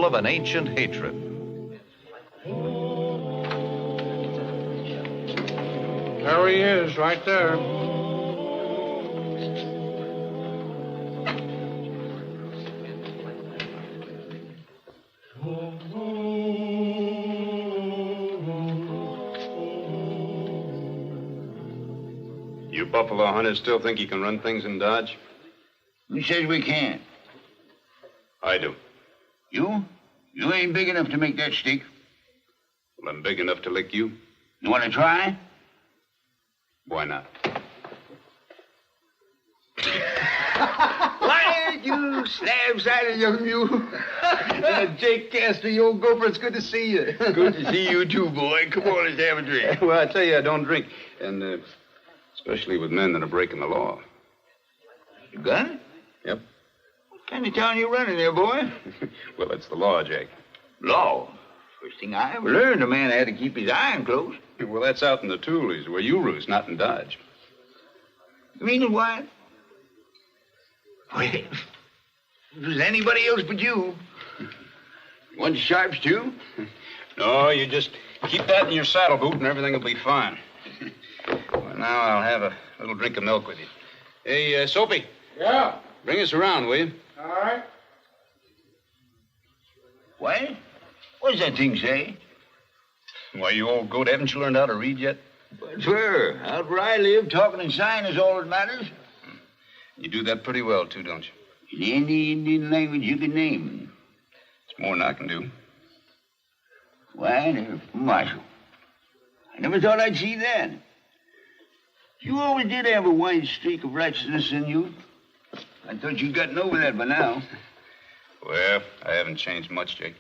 full of an ancient hatred. There he is, right there. You buffalo hunters still think you can run things in Dodge? Who says we can't? I do. You? You ain't big enough to make that stick. Well, I'm big enough to lick you. You want to try? Why not? Why, you slab-sided young mule. Jake Castor, you old gopher, it's good to see you. Good to see you, too, boy. Come on, let's have a drink. Well, I tell you, I don't drink. And, especially with men that are breaking the law. You got it? Yep. What kind of town you running there, boy? Well, it's the law, Jake. Law? First thing I ever learned, a man had to keep his eye closed. Well, that's out in the Toolies, where you roost, not in Dodge. You mean it, Wyatt? Well, if it was anybody else but you. You want sharps, too? No, you just keep that in your saddle boot and everything will be fine. Well, now I'll have a little drink of milk with you. Hey, Soapy. Yeah? Bring us around, will you? All right. What? What does that thing say? Why, you old goat, haven't you learned how to read yet? But, sir, out where I live, talking and sign is all that matters. You do that pretty well, too, don't you? In any Indian language you can name. It's more than I can do. Why, they're Marshal. I never thought I'd see that. You always did have a wide streak of righteousness in you. I thought you'd gotten over that by now. Well, I haven't changed much, Jake.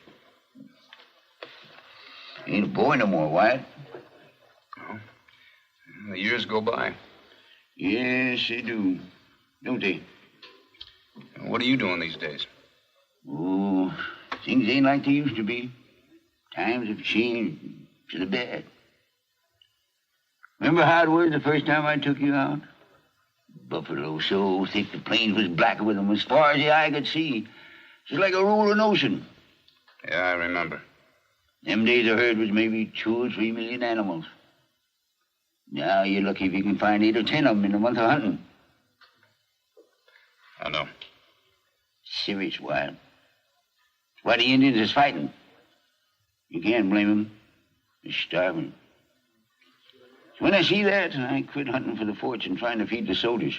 You ain't a boy no more, Wyatt. No. The years go by. Yes, they do. Don't they? What are you doing these days? Oh, things ain't like they used to be. Times have changed to the bad. Remember how it was the first time I took you out? Buffalo so thick the plains was black with them as far as the eye could see. Just like a rolling ocean. Yeah, I remember. Them days the herd was maybe 2 or 3 million animals. Now you're lucky if you can find 8 or 10 of them in a month of hunting. I know. Serious, Wyatt. It's why the Indians is fighting. You can't blame them. They're starving. So when I see that, I quit hunting for the forts and trying to feed the soldiers.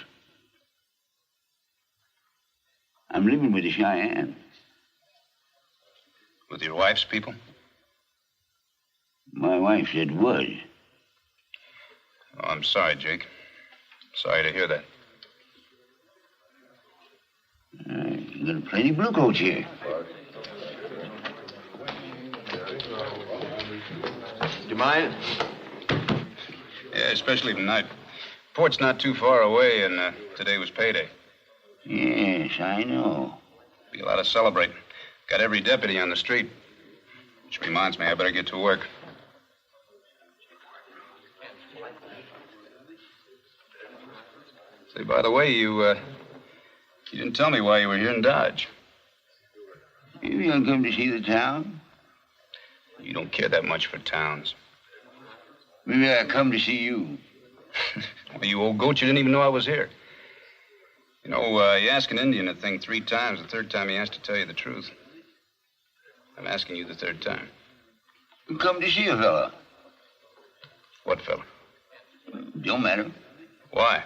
I'm living with the Cheyenne. With your wife's people? My wife said was. Oh, I'm sorry, Jake. Sorry to hear that. You got plenty of blue coats here. Do you mind? Yeah, especially tonight. Port's not too far away, and today was payday. Yes, I know. Be a lot of celebrating. Got every deputy on the street. Which reminds me, I better get to work. Say, by the way, you didn't tell me why you were here in Dodge. Maybe I'll come to see the town. You don't care that much for towns. Maybe I'll come to see you. Well, you old goat, you didn't even know I was here. You know, you ask an Indian a thing 3 times. The third time he has to tell you the truth. I'm asking you the 3rd time. You come to see a fella. What fella? Don't matter. Why?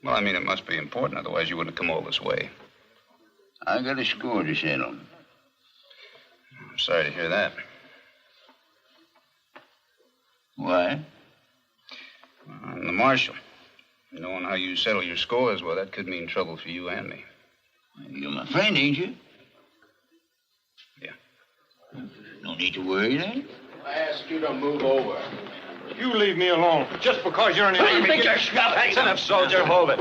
Well, I mean, it must be important. Otherwise, you wouldn't have come all this way. I got a score to settle. I'm sorry to hear that. Why? I'm the marshal. Knowing how you settle your scores, well, that could mean trouble for you and me. You're my friend, ain't you? Yeah. No need to worry, then. I ask you to move over. You leave me alone. Just because you're in the army... You think you're scuffed? That's enough, soldier. Hold it.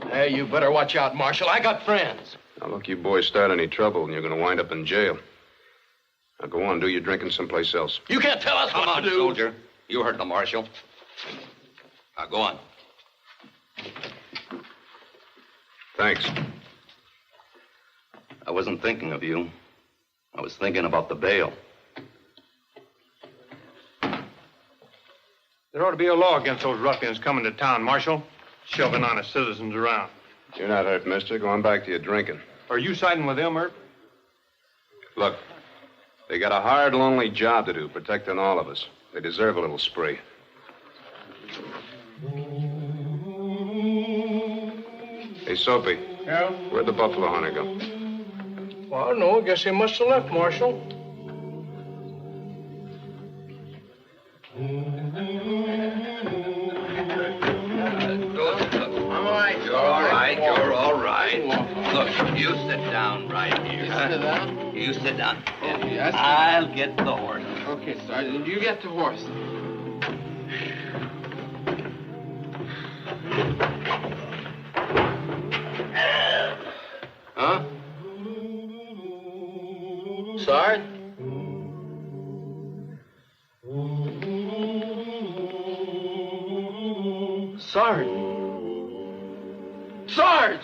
Hey, you better watch out, Marshal. I got friends. Now, look, you boys start any trouble, and you're going to wind up in jail. Now, go on, do your drinking someplace else. You can't tell us Come what on, to do. soldier. You heard the marshal. Now, go on. Thanks. I wasn't thinking of you. I was thinking about the bail. There ought to be a law against those ruffians coming to town, Marshal. Shoving honest citizens around. You're not hurt, mister. Going back to your drinking. Are you siding with them, Herb? Look, they got a hard, lonely job to do, protecting all of us. They deserve a little spree. Hey, Soapy. Yeah? Where'd the buffalo hunter go? Well, I don't know. I guess he must have left, Marshal. You're all right. Look, you sit down right here. Sit down? You sit down. Okay, I sit I'll get the horse. Okay, Sergeant, you get the horse. Huh? Sarge? Sarge! Sarge!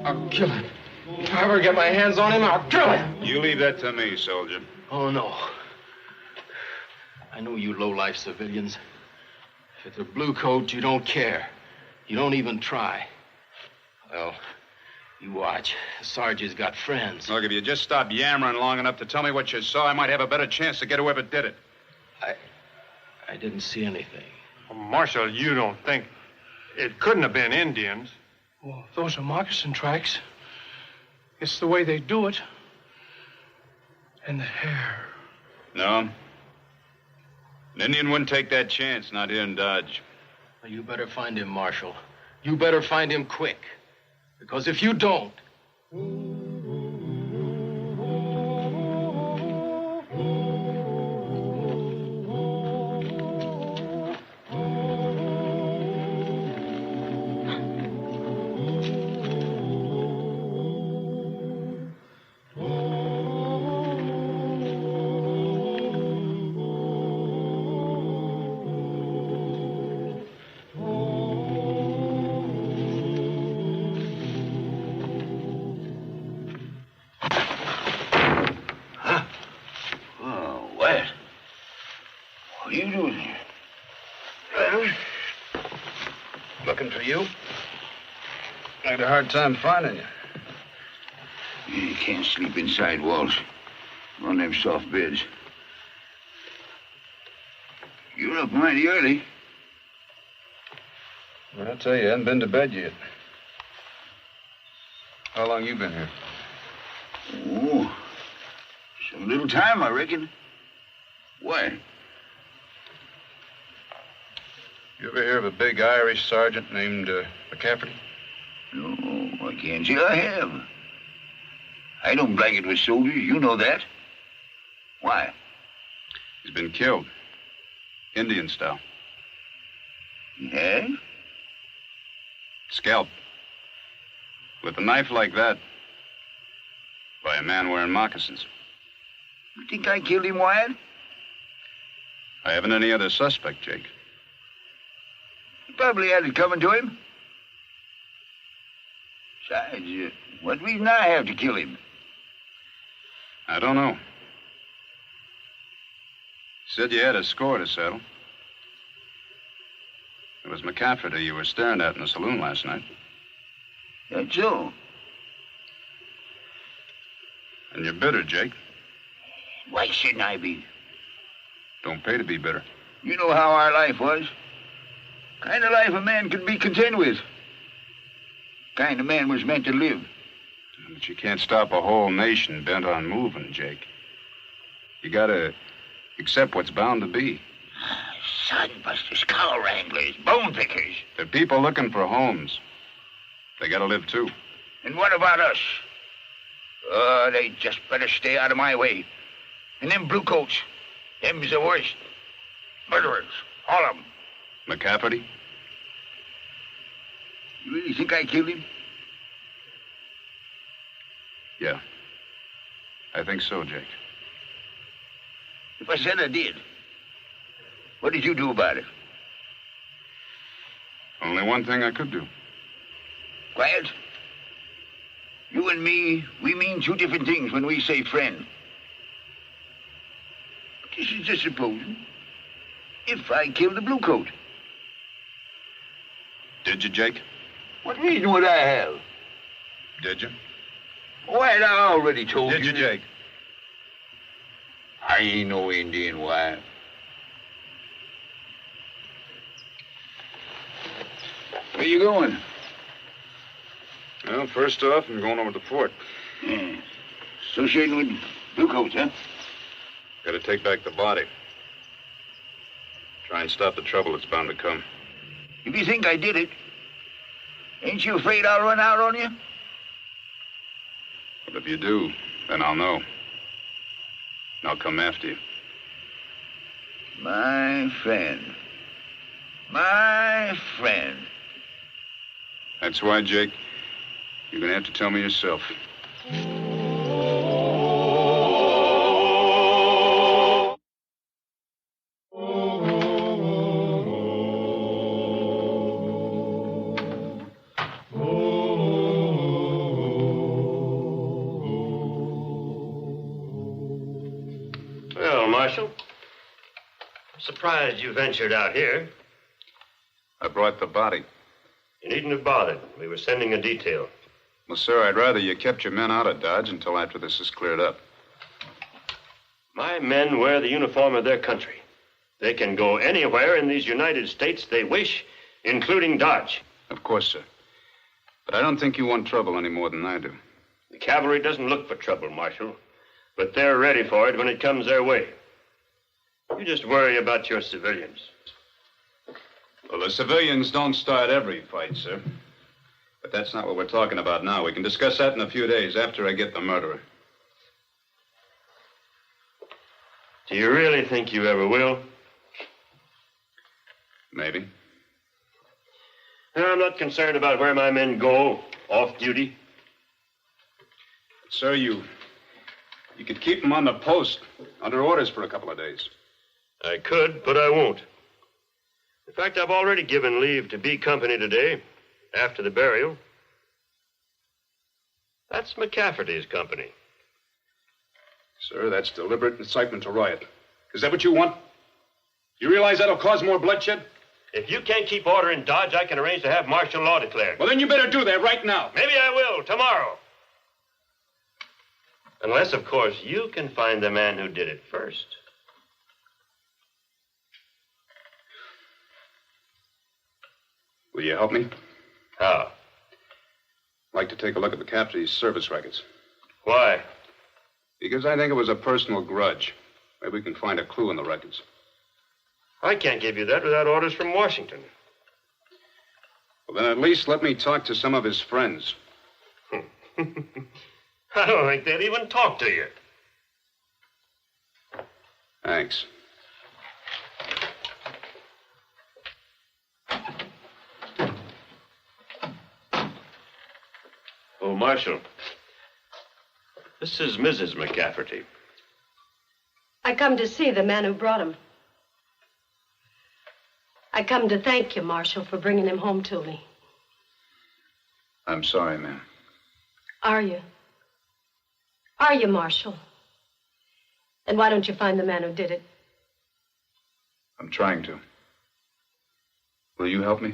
I'll kill him. If I ever get my hands on him, I'll kill him. You leave that to me, soldier. Oh, no. I know you low-life civilians. If they're blue coats, you don't care. You don't even try. Well, you watch. Sarge has got friends. Look, if you just stop yammering long enough to tell me what you saw, I might have a better chance to get whoever did it. I didn't see anything. Well, Marshal, you don't think it couldn't have been Indians? Well, those are moccasin tracks. It's the way they do it. And the hair. No. An Indian wouldn't take that chance, not here in Dodge. Well, you better find him, Marshal. You better find him quick. Because if you don't... Looking for you? I had a hard time finding you. You can't sleep inside walls. On them soft beds. You're up mighty early. Well, I'll tell you, I haven't been to bed yet. How long you been here? Oh, some little time, I reckon. Why? You ever hear of a big Irish sergeant named McCafferty? No, I can't say I have. I don't blanket with soldiers, you know that. Why? He's been killed. Indian style. You have? Scalped. With a knife like that. By a man wearing moccasins. You think I killed him, Wyatt? I haven't any other suspect, Jake. He probably had it coming to him. Besides, what reason I have to kill him? I don't know. Said you had a score to settle. It was McCafferty you were staring at in the saloon last night. That's so. And you're bitter, Jake. Why shouldn't I be? Don't pay to be bitter. You know how our life was. Kind of life a man could be content with. Kind of man was meant to live. But you can't stop a whole nation bent on moving, Jake. You gotta accept what's bound to be. Sunbusters, cow wranglers, bone pickers. They're people looking for homes. They gotta live, too. And what about us? Oh, they just better stay out of my way. And them bluecoats, them's the worst. Murderers, all of them. McCafferty? You really think I killed him? Yeah. I think so, Jake. If I said I did, what did you do about it? Only one thing I could do. Quiet? You and me, we mean two different things when we say friend. This is just supposing if I kill the blue coat. Did you, Jake? What reason would I have? Did you? Why, I already told you. Did you, Jake? I ain't no Indian, why? Where you going? Well, first off, I'm going over to the fort. Yeah. Associating with blue coats, huh? Got to take back the body. Try and stop the trouble that's bound to come. If you think I did it, ain't you afraid I'll run out on you? But if you do, then I'll know. And I'll come after you. My friend. My friend. That's why, Jake, you're going to have to tell me yourself. Well, Marshal, I'm surprised you ventured out here. I brought the body. You needn't have bothered. We were sending a detail. Well, sir, I'd rather you kept your men out of Dodge until after this is cleared up. My men wear the uniform of their country. They can go anywhere in these United States they wish, including Dodge. Of course, sir. But I don't think you want trouble any more than I do. The cavalry doesn't look for trouble, Marshal, but they're ready for it when it comes their way. You just worry about your civilians. Well, the civilians don't start every fight, sir. But that's not what we're talking about now. We can discuss that in a few days after I get the murderer. Do you really think you ever will? Maybe. I'm not concerned about where my men go off duty. Sir, you could keep them on the post under orders for a couple of days. I could, but I won't. In fact, I've already given leave to B Company today, after the burial. That's McCafferty's company. Sir, that's deliberate incitement to riot. Is that what you want? You realize that'll cause more bloodshed? If you can't keep order in Dodge, I can arrange to have martial law declared. Well, then you better do that right now. Maybe I will, tomorrow. Unless, of course, you can find the man who did it first. Will you help me? How? I'd like to take a look at McCafferty's service records. Why? Because I think it was a personal grudge. Maybe we can find a clue in the records. I can't give you that without orders from Washington. Well, then at least let me talk to some of his friends. I don't think they'd even talk to you. Thanks. Oh, Marshal. This is Mrs. McCafferty. I come to see the man who brought him. I come to thank you, Marshal, for bringing him home to me. I'm sorry, ma'am. Are you? Are you, Marshal? Then why don't you find the man who did it? I'm trying to. Will you help me?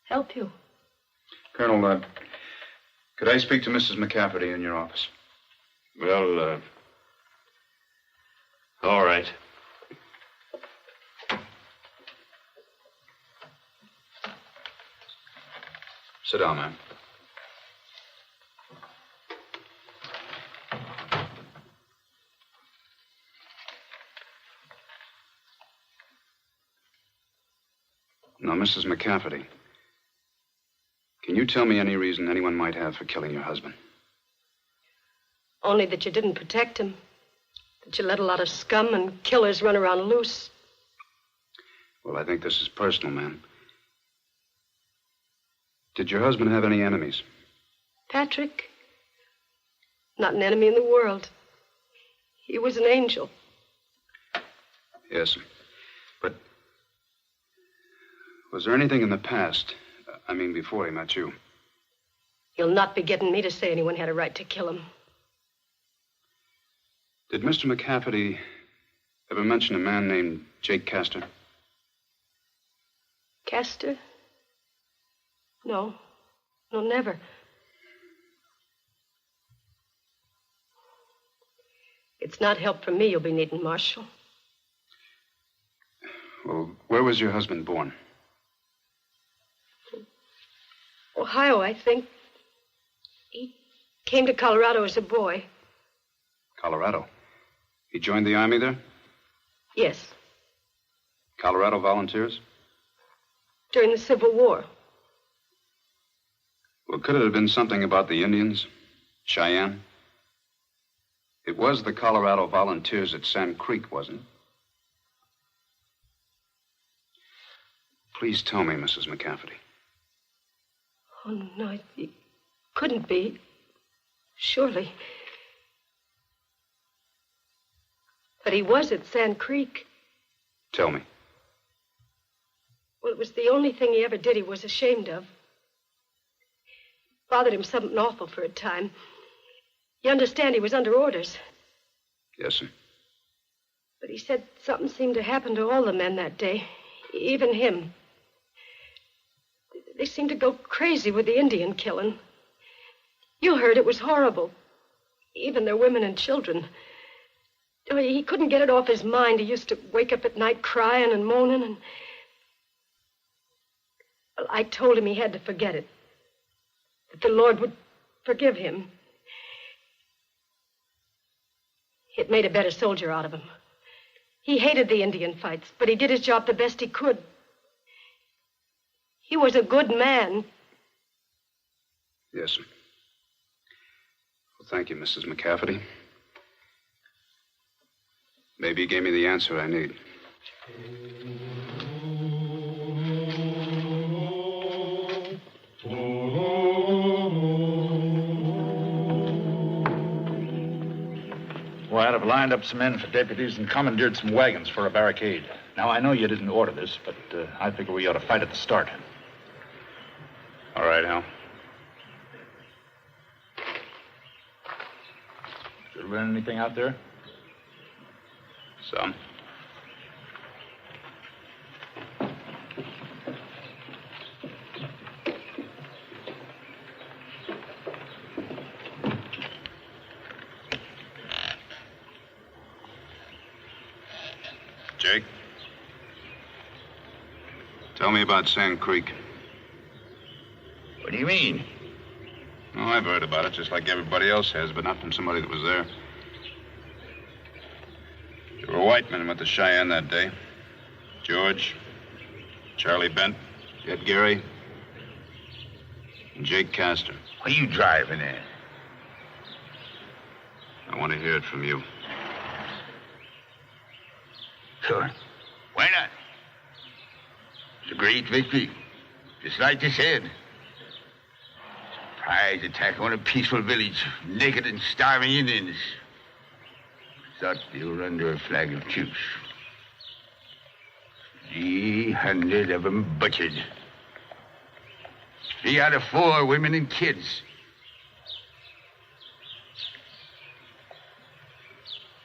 Help you? Colonel, could I speak to Mrs. McCafferty in your office? Well, all right. Sit down, ma'am. Now, Mrs. McCafferty, can you tell me any reason anyone might have for killing your husband? Only that you didn't protect him. That you let a lot of scum and killers run around loose. Well, I think this is personal, ma'am. Did your husband have any enemies? Patrick? Not an enemy in the world. He was an angel. Yes, but was there anything in the past, I mean before he met you, You'll not be getting me to say anyone had a right to kill him. Did Mr. McCafferty ever mention a man named Jake Castor? Castor? No. No, never. It's not help from me you'll be needing, Marshal. Well, where was your husband born? Ohio, I think. He came to Colorado as a boy. Colorado. He joined the army there? Yes, Colorado Volunteers? during the Civil War. Well, could it have been something about the Indians? Cheyenne? It was the Colorado Volunteers at Sand Creek, wasn't it? Please tell me, Mrs. McCafferty. Oh, no, it couldn't be. Surely. But he was at Sand Creek. Tell me. Well, it was the only thing he ever did he was ashamed of. Bothered him something awful for a time. You understand he was under orders. Yes, sir. But he said something seemed to happen to all the men that day, even him. They seemed to go crazy with the Indian killing. You heard it was horrible. Even their women and children. Oh, he couldn't get it off his mind. He used to wake up at night crying and moaning and... Well, I told him he had to forget it. That the Lord would forgive him. It made a better soldier out of him. He hated the Indian fights, but he did his job the best he could. He was a good man. Yes, sir. Well, thank you, Mrs. McCafferty. Maybe you gave me the answer I need. Well, I've lined up some men for deputies and commandeered some wagons for a barricade. Now, I know you didn't order this, but I figure we ought to fight at the start. All right, Hal. Should have been anything out there? Some. Jake? Tell me about Sand Creek. What do you mean? Oh, I've heard about it just like everybody else has, but not from somebody that was there. There were white men with the Cheyenne that day. George, Charlie Bent, Ed Gary, and Jake Castor. What are you driving at? I want to hear it from you. Sure. Why not? It's a great victory. Just like you said. Surprise attack on a peaceful village, naked and starving Indians. Thought they were under a flag of truce. 300 of them butchered. 3 out of 4 women and kids.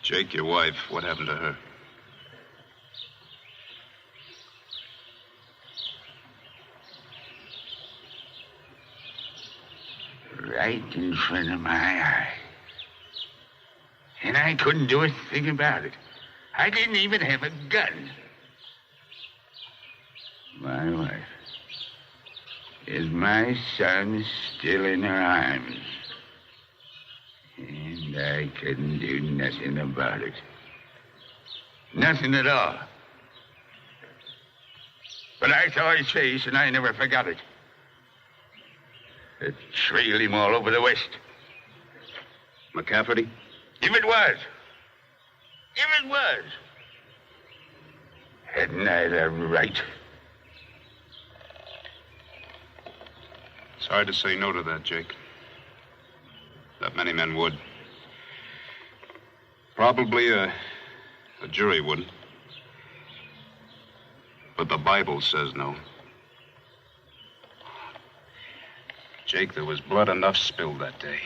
Jake, your wife, what happened to her? Right in front of my eye. And I couldn't do a thing about it. I didn't even have a gun. My wife. Is my son still in her arms? And I couldn't do nothing about it. Nothing at all. But I saw his face, and I never forgot it. It trailed him all over the West. McCafferty? If it was. If it was. Hadn't I the right? It's hard to say no to that, Jake. Not many men would. Probably a jury wouldn't. But the Bible says no. Jake, there was blood enough spilled that day.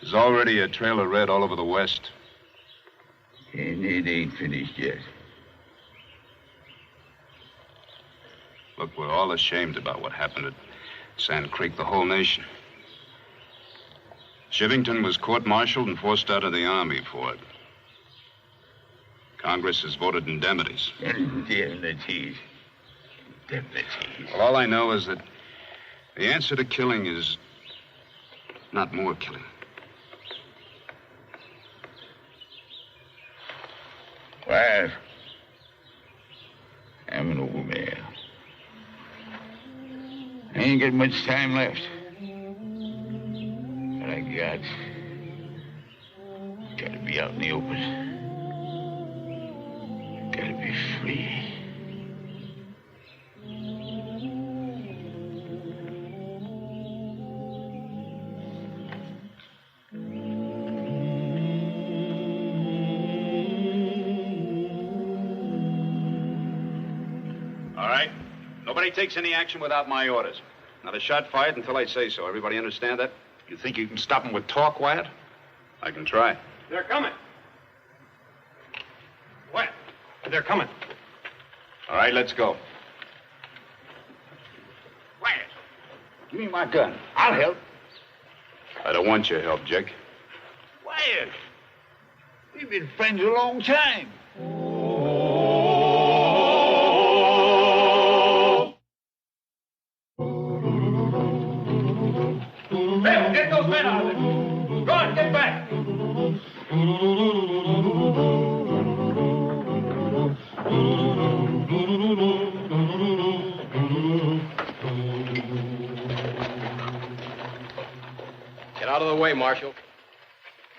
There's already a trail of red all over the West. And it ain't finished yet. Look, we're all ashamed about what happened at Sand Creek, the whole nation. Shivington was court-martialed and forced out of the Army for it. Congress has voted indemnities. Indemnities. Well, all I know is that the answer to killing is not more killing. Wife, I'm an old man. I ain't got much time left. But I gotta be out in the open. Gotta be free. Nobody takes any action without my orders. Not a shot fired until I say so. Everybody understand that? You think you can stop them with talk, Wyatt? I can try. They're coming. What? They're coming. All right, let's go. Wyatt, give me my gun. I'll help. I don't want your help, Jake. Wyatt, we've been friends a long time. Bill, get those men out of there. Go on, get back. Get out of the way, Marshal.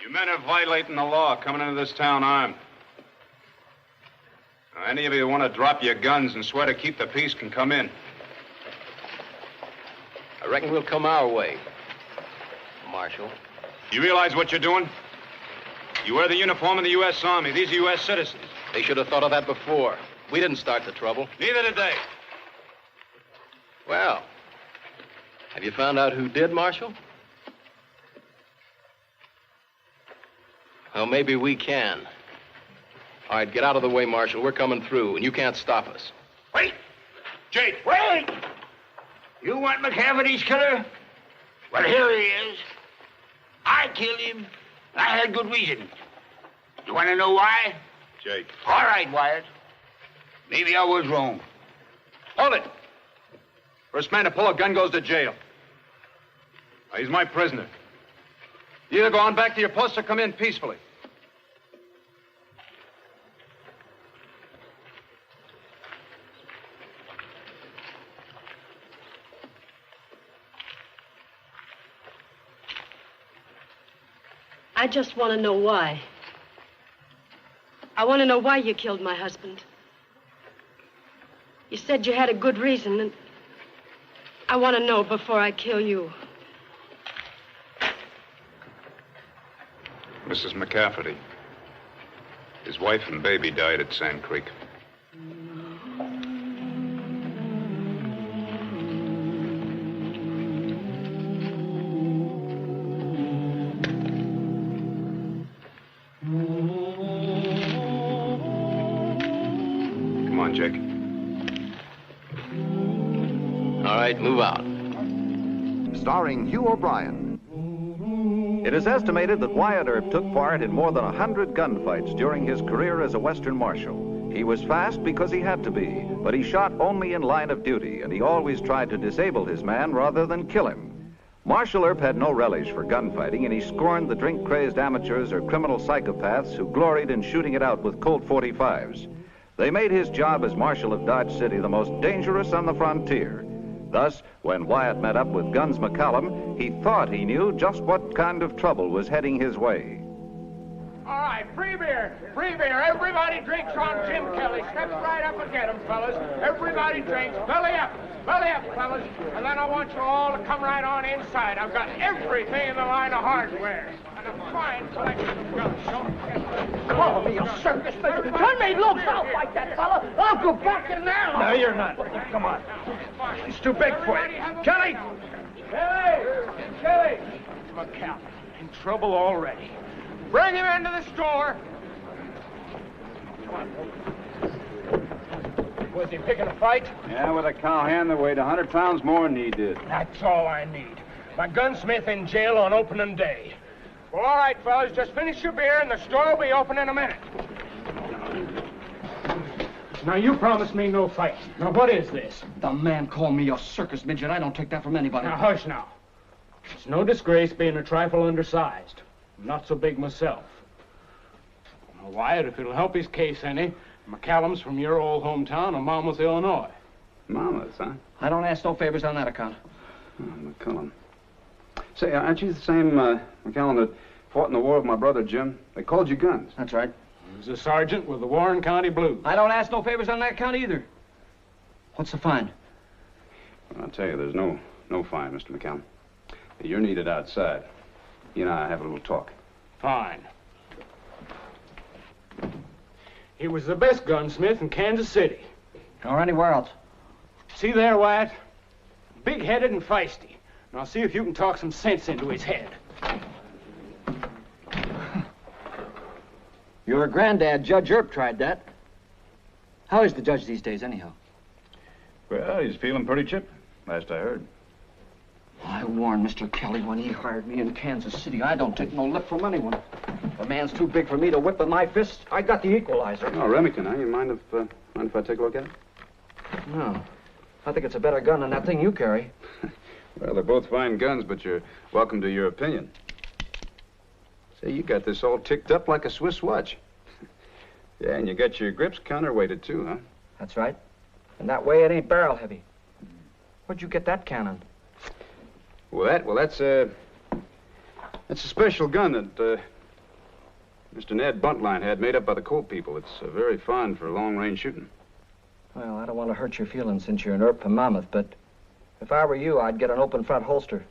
You men are violating the law, coming into this town armed. Now, any of you who want to drop your guns and swear to keep the peace can come in. I reckon we'll come our way, Marshal. You realize what you're doing? You wear the uniform of the U.S. Army. These are U.S. citizens. They should have thought of that before. We didn't start the trouble. Neither did they. Well, have you found out who did, Marshal? Well, maybe we can. All right, get out of the way, Marshal. We're coming through, and you can't stop us. Wait! Jake, wait! You want McCafferty's killer? Well, here he is. I killed him. I had good reason. You want to know why? Jake. All right, Wyatt. Maybe I was wrong. Hold it. First man to pull a gun goes to jail. Now, he's my prisoner. You either go on back to your post or come in peacefully. I just want to know why. I want to know why you killed my husband. You said you had a good reason, and I want to know before I kill you. Mrs. McCafferty. His wife and baby died at Sand Creek. Come on, Jake. All right, move out. Starring Hugh O'Brien. It is estimated that Wyatt Earp took part in more than 100 gunfights during his career as a Western Marshal. He was fast because he had to be, but he shot only in line of duty, and he always tried to disable his man rather than kill him. Marshal Earp had no relish for gunfighting, and he scorned the drink-crazed amateurs or criminal psychopaths who gloried in shooting it out with Colt 45s. They made his job as Marshal of Dodge City the most dangerous on the frontier. Thus, when Wyatt met up with Guns McCallum, he thought he knew just what kind of trouble was heading his way. All right, free beer. Free beer. Everybody drinks on Jim Kelly. Step right up and get him, fellas. Everybody drinks. Belly up. Belly up, fellas. And then I want you all to come right on inside. I've got everything in the line of hardware. And a fine collection of guns. Call me a circus midget. Turn me loose. I'll fight that fella. I'll go back in there. No, you're not. Come on. He's too big for you. Kelly! Kelly! McCallum, in trouble already. Bring him into the store. Was he picking a fight? Yeah, with a cowhand that weighed 100 pounds more than he did. That's all I need. My gunsmith in jail on opening day. Well, all right, fellas, just finish your beer and the store will be open in a minute. Now, you promised me no fight. Now, what is this? The man called me a circus midget. I don't take that from anybody. Now, hush now. It's no disgrace being a trifle undersized. I'm not so big myself. Now, Wyatt, if it'll help his case any, McCallum's from your old hometown of Monmouth, Illinois. Monmouth, huh? I don't ask no favors on that account. Oh, McCallum. Say, aren't you the same McCallum that fought in the war with my brother Jim? They called you Guns. That's right. He was a sergeant with the Warren County Blues. I don't ask no favors on that account either. What's the fine? Well, I'll tell you, there's no fine, Mr. McCallum. You're needed outside. You and I have a little talk. Fine. He was the best gunsmith in Kansas City. Or anywhere else. See there, Wyatt? Big-headed and feisty. Now see if you can talk some sense into his head. Your granddad, Judge Earp, tried that. How is the judge these days, anyhow? Well, he's feeling pretty chipped, last I heard. I warned Mr. Kelly when he hired me in Kansas City. I don't take no lip from anyone. If a man's too big for me to whip with my fists, I got the equalizer. Oh, Remington, huh? You mind if I take a look at it? No. I think it's a better gun than that thing you carry. Well, they're both fine guns, but you're welcome to your opinion. Say, you got this all ticked up like a Swiss watch. Yeah, and you got your grips counterweighted, too, huh? That's right. And that way it ain't barrel heavy. Where'd you get that cannon? Well, that's a special gun that Mr. Ned Buntline had made up by the Colt people. It's very fine for long-range shooting. Well, I don't want to hurt your feelings since you're an Earp from Monmouth, but if I were you, I'd get an open front holster.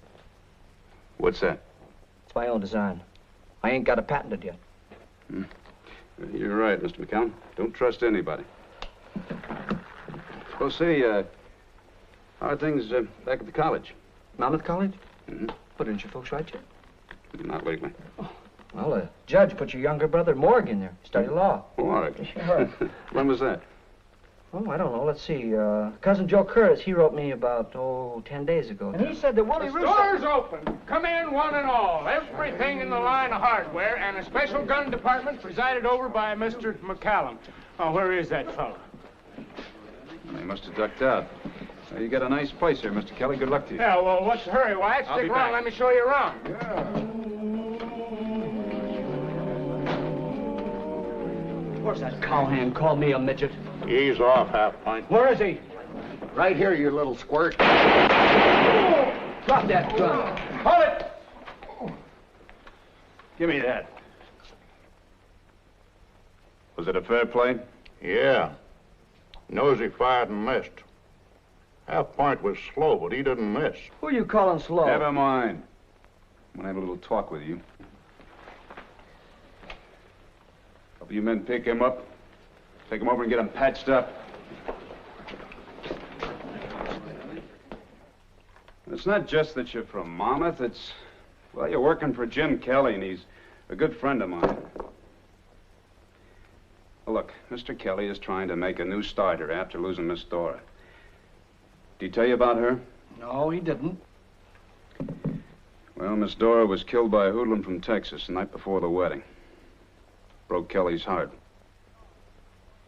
What's that? It's my own design. I ain't got it patented yet. You're right, Mr. McCallum. Don't trust anybody. Well, say, how are things back at the college? Monmouth College? Mm-hmm. Well, didn't your folks write you? Not lately. Oh, well, a judge put your younger brother Morg in there. Study law. Oh, all right. Sure. When was that? Oh, I don't know. Let's see. Cousin Joe Curtis, he wrote me about, 10 days ago. And he said that Willie The store's open. Come in, one and all. Everything in the line of hardware and a special gun department presided over by Mr. McCallum. Oh, where is that fellow? They must have ducked out. Well, you got a nice place here, Mr. Kelly. Good luck to you. Yeah, well, what's the hurry, Wyatt? I'll be Stick around. back. Let me show you around. Of course, that cowhand called me a midget. Ease off, half pint. Where is he? Right here, you little squirt. Drop that gun. Hold it! Give me that. Was it a fair play? Yeah. Nosy fired and missed. Half pint was slow, but he didn't miss. Who are you calling slow? Never mind. I'm gonna have a little talk with you. Couple of you men pick him up. Take him over and get him patched up. It's not just that you're from Monmouth. It's, well, you're working for Jim Kelly, and he's a good friend of mine. Well, look, Mr. Kelly is trying to make a new starter after losing Miss Dora. Did he tell you about her? No, he didn't. Well, Miss Dora was killed by a hoodlum from Texas the night before the wedding. Broke Kelly's heart.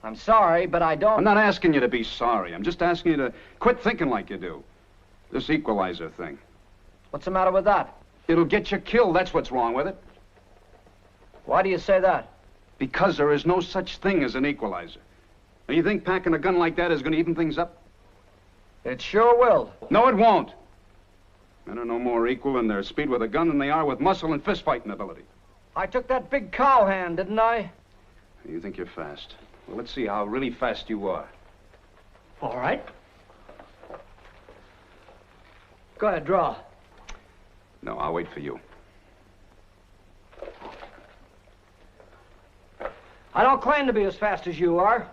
I'm sorry, but I don't... I'm not asking you to be sorry. I'm just asking you to quit thinking like you do. This equalizer thing. What's the matter with that? It'll get you killed. That's what's wrong with it. Why do you say that? Because there is no such thing as an equalizer. And you think packing a gun like that is going to even things up? It sure will. No, it won't. Men are no more equal in their speed with a gun than they are with muscle and fist-fighting ability. I took that big cowhand, didn't I? You think you're fast. Well, let's see how really fast you are. All right. Go ahead, draw. No, I'll wait for you. I don't claim to be as fast as you are.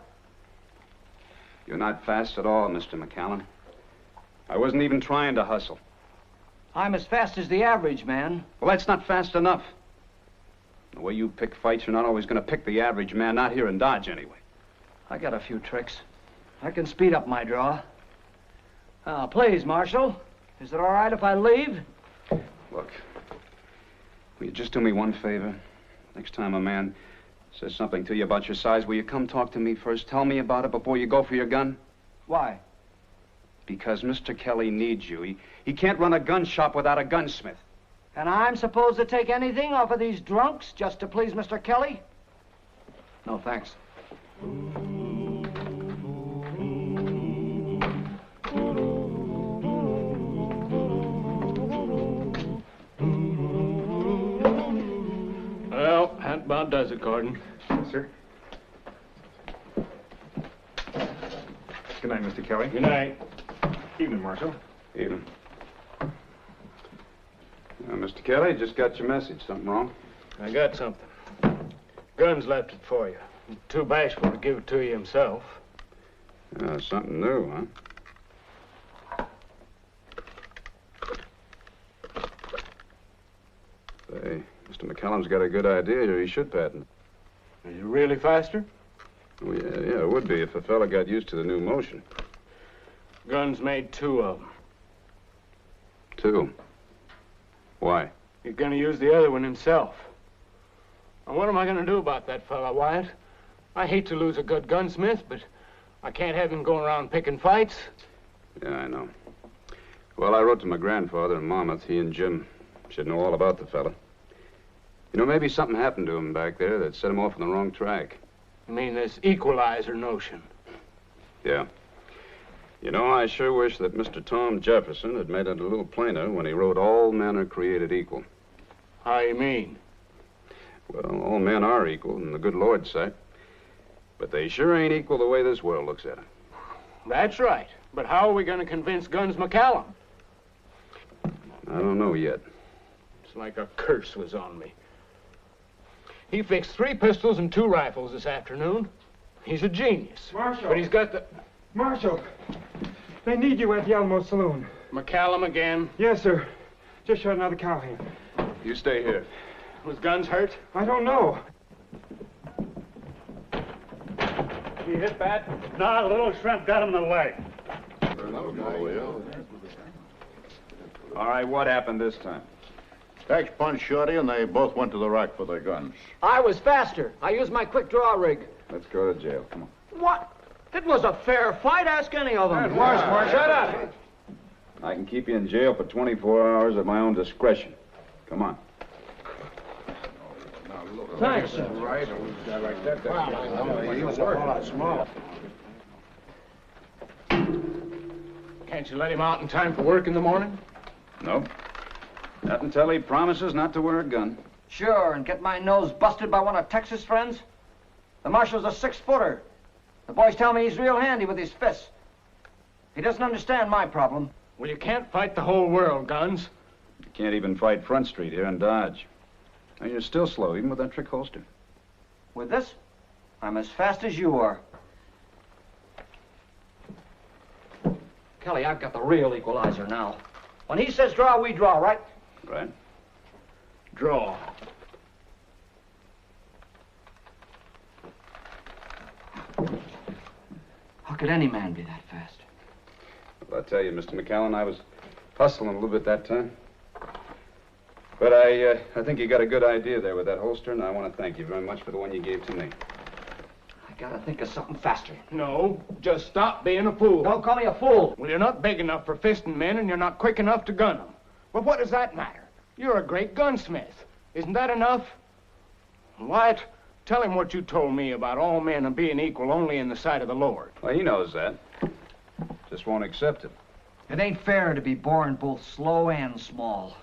You're not fast at all, Mr. McCallum. I wasn't even trying to hustle. I'm as fast as the average man. Well, that's not fast enough. The way you pick fights, you're not always going to pick the average man, not here in Dodge, anyway. I got a few tricks. I can speed up my draw. Please, Marshal. Is it all right if I leave? Look, will you just do me one favor? Next time a man says something to you about your size, will you come talk to me first? Tell me about it before you go for your gun? Why? Because Mr. Kelly needs you. He can't run a gun shop without a gunsmith. And I'm supposed to take anything off of these drunks just to please Mr. Kelly? No, thanks. Well, that about does it, Gordon. Yes, sir. Good night, Mr. Kelly. Good night. Evening, Marshal. Evening. Mr. Kelly, just got your message. Something wrong? I got something. Guns left it for you. Too bashful to give it to you himself. Something new, huh? Say, Mr. McCallum's got a good idea here. He should patent it. Is it really faster? Oh, yeah, it would be if a fella got used to the new motion. Guns made 2 of them. 2? Why? He's gonna use the other one himself. Now, what am I gonna do about that fella, Wyatt? I hate to lose a good gunsmith, but I can't have him going around picking fights. Yeah, I know. Well, I wrote to my grandfather in Monmouth. He and Jim should know all about the fella. You know, maybe something happened to him back there that set him off on the wrong track. I mean, this equalizer notion. Yeah. You know, I sure wish that Mr. Tom Jefferson had made it a little plainer when he wrote all men are created equal. How you mean? Well, all men are equal in the good Lord's sight. But they sure ain't equal the way this world looks at them. That's right. But how are we going to convince Guns McCallum? I don't know yet. It's like a curse was on me. He fixed 3 pistols and 2 rifles this afternoon. He's a genius. Marshal! But he's got the... Marshal! They need you at the Alamo Saloon. McCallum again? Yes, sir. Just shot another cowhand. You stay here. Was Guns hurt? I don't know. He hit bad? No, a little shrimp got him in the leg. All right, what happened this time? Tex punched Shorty, and they both went to the rack for their guns. I was faster. I used my quick draw rig. Let's go to jail. Come on. What? It was a fair fight. Ask any of them. Shut up. I can keep you in jail for 24 hours at my own discretion. Come on. Thanks, sir. Right. Can't you let him out in time for work in the morning? Nope. Not until he promises not to wear a gun. Sure, and get my nose busted by one of Tex's friends? The marshal's a 6-footer. The boys tell me he's real handy with his fists. He doesn't understand my problem. Well, you can't fight the whole world, Guns. You can't even fight Front Street here in Dodge. And you're still slow, even with that trick holster. With this, I'm as fast as you are. Kelly, I've got the real equalizer now. When he says draw, we draw, right? Right. Draw. How could any man be that fast? Well, I tell you, Mr. McCallum, I was hustling a little bit that time. But I think you got a good idea there with that holster, and I want to thank you very much for the one you gave to me. I gotta think of something faster. No, just stop being a fool. Don't call me a fool. Well, you're not big enough for fisting men, and you're not quick enough to gun them. Well, what does that matter? You're a great gunsmith. Isn't that enough? Wyatt, tell him what you told me about all men being equal only in the sight of the Lord. Well, he knows that. Just won't accept it. It ain't fair to be born both slow and small.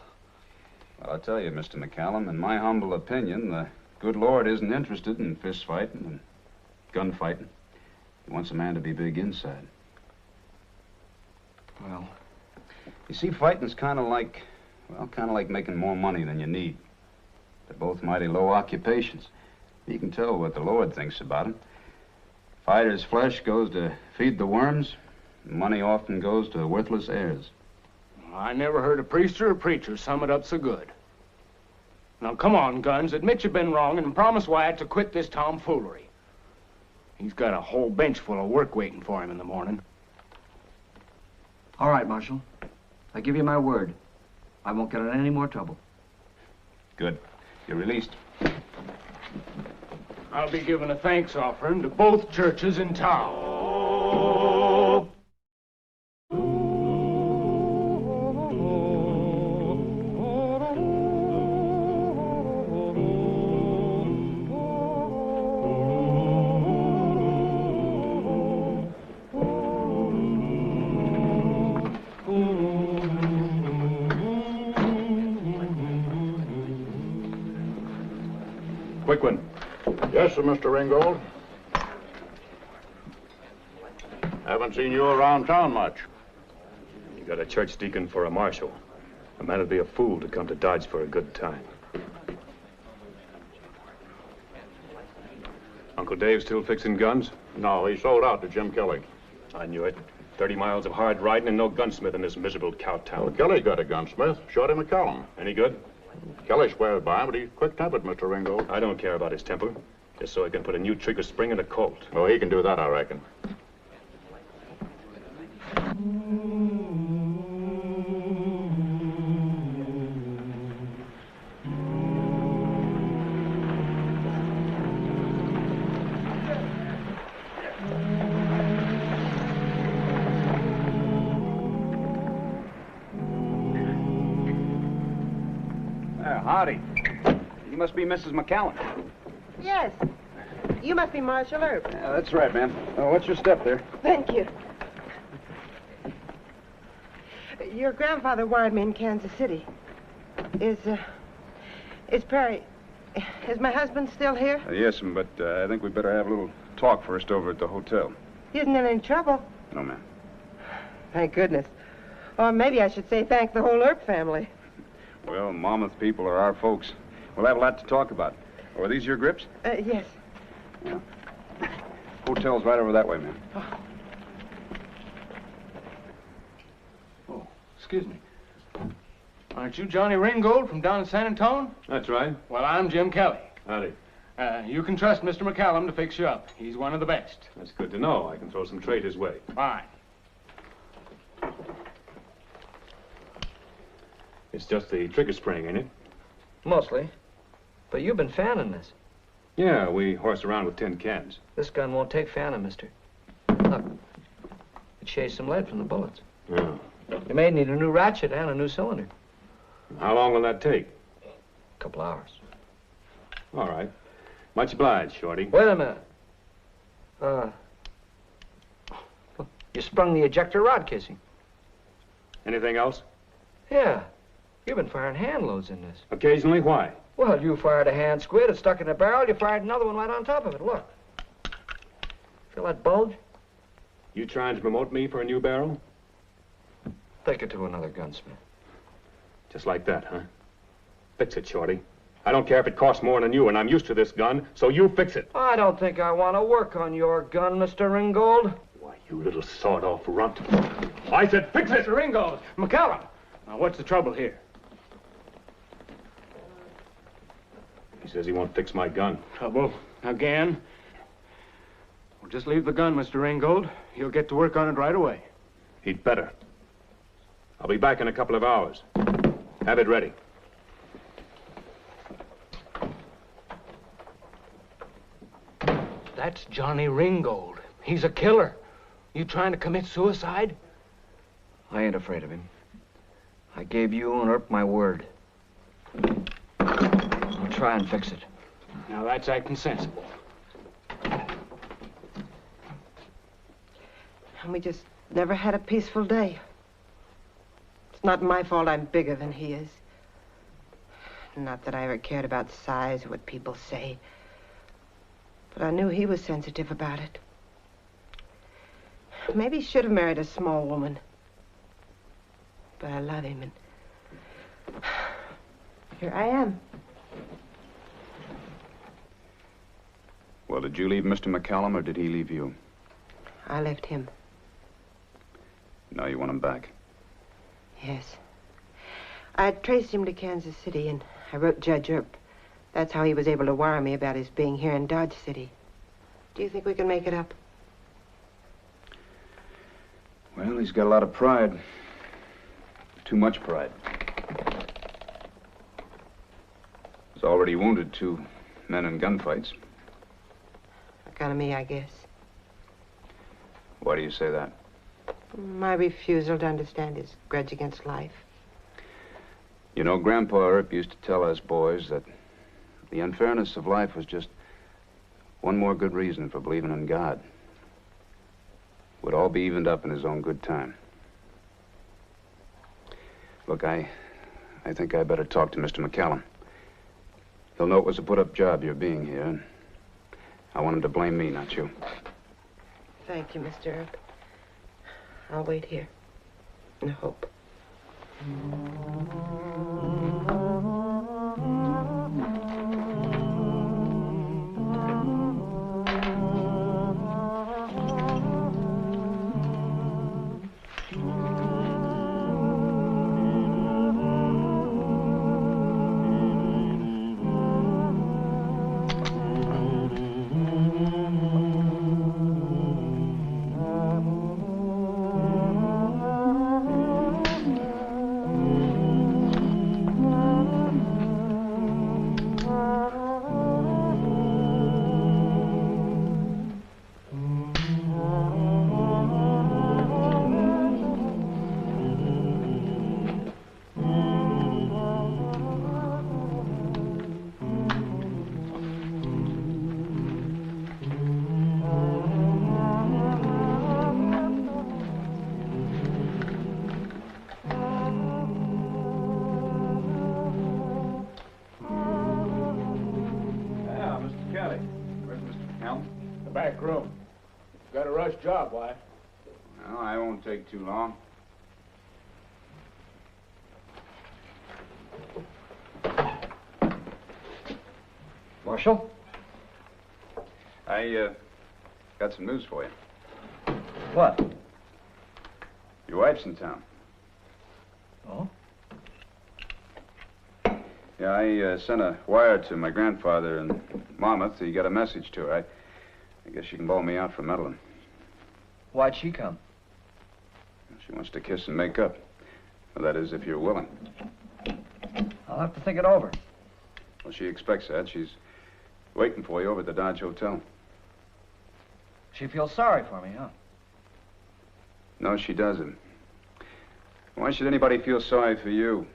Well, I'll tell you, Mr. McCallum, in my humble opinion, the good Lord isn't interested in fist fighting and gunfighting. He wants a man to be big inside. Well, you see, fighting's kind of like making more money than you need. They're both mighty low occupations. You can tell what the Lord thinks about them. Fighter's flesh goes to feed the worms. Money often goes to worthless heirs. I never heard a priest or a preacher sum it up so good. Now, come on, Guns. Admit you've been wrong and promise Wyatt to quit this tomfoolery. He's got a whole bench full of work waiting for him in the morning. All right, Marshal. I give you my word. I won't get in any more trouble. Good. You're released. I'll be giving a thanks offering to both churches in town. Quick one. Yes, sir, Mr. Ringgold. Haven't seen you around town much. You got a church deacon for a marshal. A man would be a fool to come to Dodge for a good time. Uncle Dave still fixing guns? No, he sold out to Jim Kelly. I knew it. 30 miles of hard riding and no gunsmith in this miserable cow town. Well, Kelly's got a gunsmith. Shorty McCallum. Any good? Kelly swears by him, but he's quick-tempered, Mr. Ringgold. I don't care about his temper. Just so he can put a new trigger spring in a Colt. Oh, he can do that, I reckon. Howdy. You must be Mrs. McCallum. Yes. You must be Marshal Earp. Yeah, that's right, ma'am. What's your step there? Thank you. Your grandfather wired me in Kansas City. Is Perry... Is my husband still here? Yes, but I think we'd better have a little talk first over at the hotel. He isn't in any trouble. No, ma'am. Thank goodness. Or maybe I should say thank the whole Earp family. Well, Monmouth people are our folks. We'll have a lot to talk about. Oh, are these your grips? Yes. Yeah. Hotel's right over that way, ma'am. Oh, excuse me. Aren't you Johnny Ringgold from down in San Antonio? That's right. Well, I'm Jim Kelly. Howdy. You can trust Mr. McCallum to fix you up. He's one of the best. That's good to know. I can throw some trade his way. Fine. It's just the trigger spring, ain't it? Mostly. But you've been fanning this. Yeah, we horse around with tin cans. This gun won't take fanning, mister. Look. It shaved some lead from the bullets. Yeah. You may need a new ratchet and a new cylinder. How long will that take? A couple hours. All right. Much obliged, Shorty. Wait a minute. You sprung the ejector rod casing. Anything else? Yeah. You've been firing hand loads in this. Occasionally, why? Well, you fired a hand squid, it stuck in the barrel, you fired another one right on top of it. Look. Feel that bulge? You trying to promote me for a new barrel? Take it to another gunsmith. Just like that, huh? Fix it, Shorty. I don't care if it costs more than you, and I'm used to this gun, so you fix it. I don't think I want to work on your gun, Mr. Ringgold. Why, you little sawed-off runt. I said fix it! Mr. Ringgold, McCallum. Now, what's the trouble here? He says he won't fix my gun. Trouble? Again? Well, just leave the gun, Mr. Ringgold. He'll get to work on it right away. He'd better. I'll be back in a couple of hours. Have it ready. That's Johnny Ringgold. He's a killer. You trying to commit suicide? I ain't afraid of him. I gave you and Earp my word. I'll try and fix it. Now, that's acting sensible. And we just never had a peaceful day. It's not my fault I'm bigger than he is. Not that I ever cared about size or what people say. But I knew he was sensitive about it. Maybe he should have married a small woman. But I love him, and here I am. Well, did you leave Mr. McCallum, or did he leave you? I left him. Now you want him back. Yes. I traced him to Kansas City, and I wrote Judge Earp. That's how he was able to wire me about his being here in Dodge City. Do you think we can make it up? Well, he's got a lot of pride. Too much pride. He's already wounded 2 men in gunfights. Kind of me, I guess. Why do you say that? My refusal to understand his grudge against life. You know, Grandpa Earp used to tell us boys that the unfairness of life was just one more good reason for believing in God. Would all be evened up in his own good time. Look, I think I better talk to Mr. McCallum. He'll know it was a put-up job, your being here, and I want him to blame me, not you. Thank you, Mr. Earp. I'll wait here and hope. Back room. Got a rush job, why? Well, I won't take too long. Marshal? I, got some news for you. What? Your wife's in town. Oh? Yeah, I sent a wire to my grandfather in Monmouth. He got a message to her. I guess you can bawl me out for meddling. Why'd she come? She wants to kiss and make up. Well, that is, if you're willing. I'll have to think it over. Well, she expects that. She's waiting for you over at the Dodge Hotel. She feels sorry for me, huh? No, she doesn't. Why should anybody feel sorry for you?